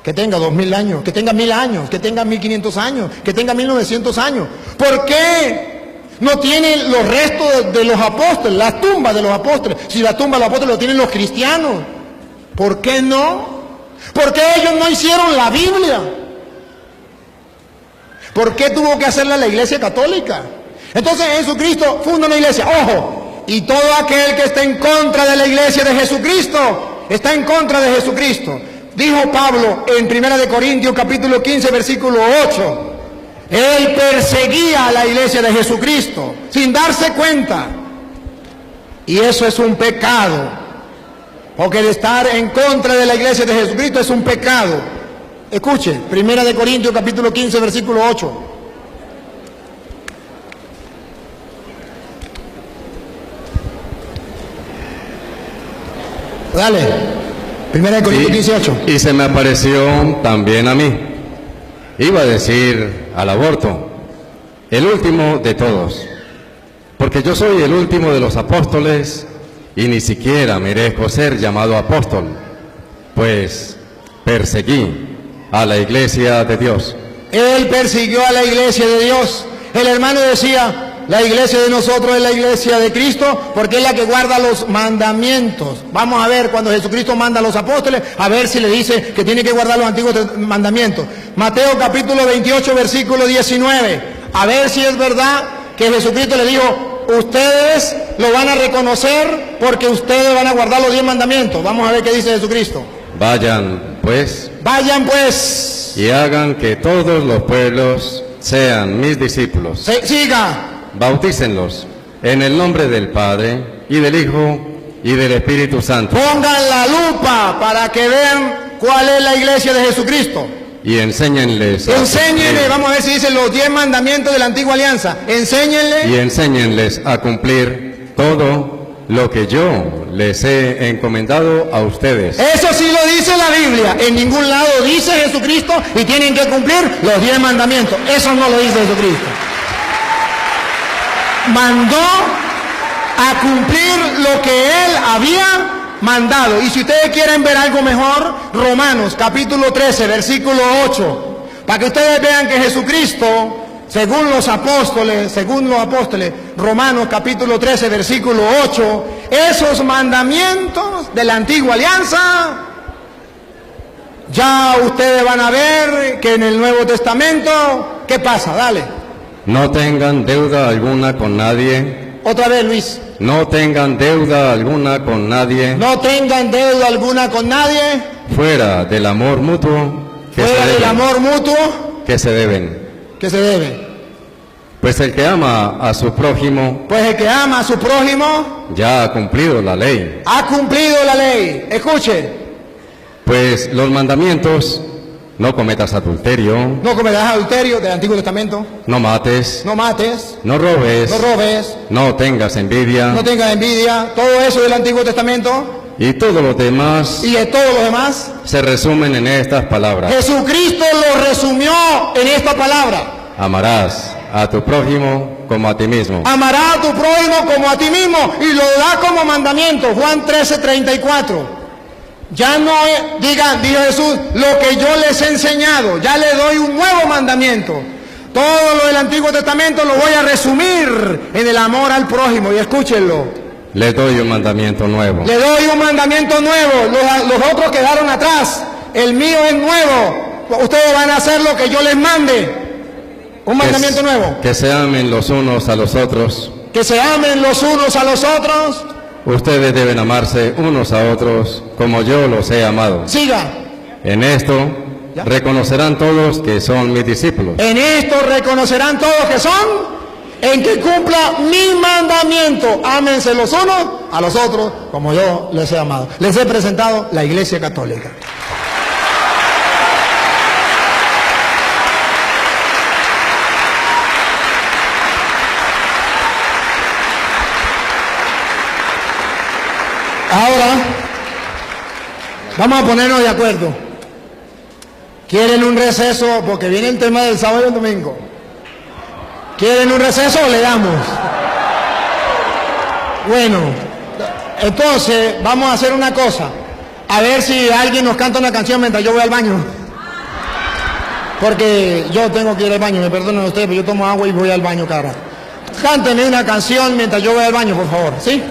Que tenga 2000 años, que tenga 1000 años, que tenga 1500 años, que tenga 1900 años. ¿Por qué no tiene los restos de los apóstoles, las tumbas de los apóstoles? Si la tumba de los apóstoles lo tienen los cristianos. ¿Por qué no? ¿Por qué ellos no hicieron la Biblia? ¿Por qué tuvo que hacerla la iglesia católica? Entonces Jesucristo funda una iglesia. ¡Ojo! Y todo aquel que está en contra de la iglesia de Jesucristo, está en contra de Jesucristo. Dijo Pablo en 1 de Corintios capítulo 15 versículo 8. Él perseguía a la iglesia de Jesucristo sin darse cuenta. Y eso es un pecado. Porque el estar en contra de la iglesia de Jesucristo es un pecado. Escuche, 1 de Corintios capítulo 15 versículo 8. Dale, 1 de Corintios 15, 8. Y se me apareció también a mí. Iba a decir al aborto, el último de todos, porque yo soy el último de los apóstoles y ni siquiera merezco ser llamado apóstol, pues perseguí a la iglesia de Dios. Él persiguió a la iglesia de Dios. El hermano decía, la iglesia de nosotros es la iglesia de Cristo, porque es la que guarda los mandamientos. Vamos a ver cuando Jesucristo manda a los apóstoles, a ver si le dice que tiene que guardar los antiguos mandamientos. Mateo capítulo 28, versículo 19. A ver si es verdad que Jesucristo le dijo, ustedes lo van a reconocer porque ustedes van a guardar los 10 mandamientos. Vamos a ver qué dice Jesucristo. Vayan pues y hagan que todos los pueblos sean mis discípulos. Siga. Bautícenlos en el nombre del Padre y del Hijo y del Espíritu Santo. Pongan la lupa para que vean cuál es la iglesia de Jesucristo. Y enséñenles. Enséñenle, vamos a ver si dicen los 10 mandamientos de la antigua alianza. Enséñenle. Y enséñenles a cumplir todo lo que yo les he encomendado a ustedes. Eso sí lo dice la Biblia. En ningún lado dice Jesucristo y tienen que cumplir los 10 mandamientos. Eso no lo dice Jesucristo. Mandó a cumplir lo que Él había mandado. Y si ustedes quieren ver algo mejor, Romanos capítulo 13, versículo 8, para que ustedes vean que Jesucristo, según los apóstoles, Romanos capítulo 13, versículo 8, esos mandamientos de la antigua alianza, ya ustedes van a ver que en el Nuevo Testamento, ¿qué pasa? Dale. No tengan deuda alguna con nadie. Otra vez, Luis. No tengan deuda alguna con nadie. No tengan deuda alguna con nadie. Fuera del amor mutuo Fuera del amor mutuo que se deben. que se debe. Pues el que ama a su prójimo Pues el que ama a su prójimo ya ha cumplido la ley. ha cumplido la ley. Escuche, Pues los mandamientos: no cometas adulterio, no cometerás adulterio del Antiguo Testamento, no mates, no mates, no robes, no robes, no tengas envidia, no tengas envidia, todo eso del Antiguo Testamento y todos los demás y de todos los demás. se resumen en estas palabras. Jesucristo lo resumió en esta palabra: Amarás a tu prójimo como a ti mismo. amarás a tu prójimo como a ti mismo, y lo da como mandamiento. Juan 13:34. Ya no digan, dijo Jesús, lo que yo les he enseñado, ya le doy un nuevo mandamiento. Todo lo del Antiguo Testamento lo voy a resumir en el amor al prójimo. Y escúchenlo: Les doy un mandamiento nuevo. le doy un mandamiento nuevo. Los otros quedaron atrás, el mío es nuevo. Ustedes van a hacer lo que yo les mande. Un mandamiento nuevo: Que se amen los unos a los otros. que se amen los unos a los otros. Ustedes deben amarse unos a otros como yo los he amado. Siga. En esto ¿Ya? reconocerán todos que son mis discípulos. En esto reconocerán todos que son, en que cumpla mi mandamiento: ámense los unos a los otros como yo les he amado. Les he presentado la Iglesia Católica. Ahora vamos a ponernos de acuerdo. ¿Quieren un receso? Porque viene el tema del sábado y el domingo. ¿Quieren un receso o le damos? Bueno, entonces vamos a hacer una cosa. A ver si alguien nos canta una canción mientras yo voy al baño. Porque yo tengo que ir al baño, me perdonen ustedes, pero yo tomo agua y voy al baño cada rato. Cántenme una canción mientras yo voy al baño, por favor, ¿sí?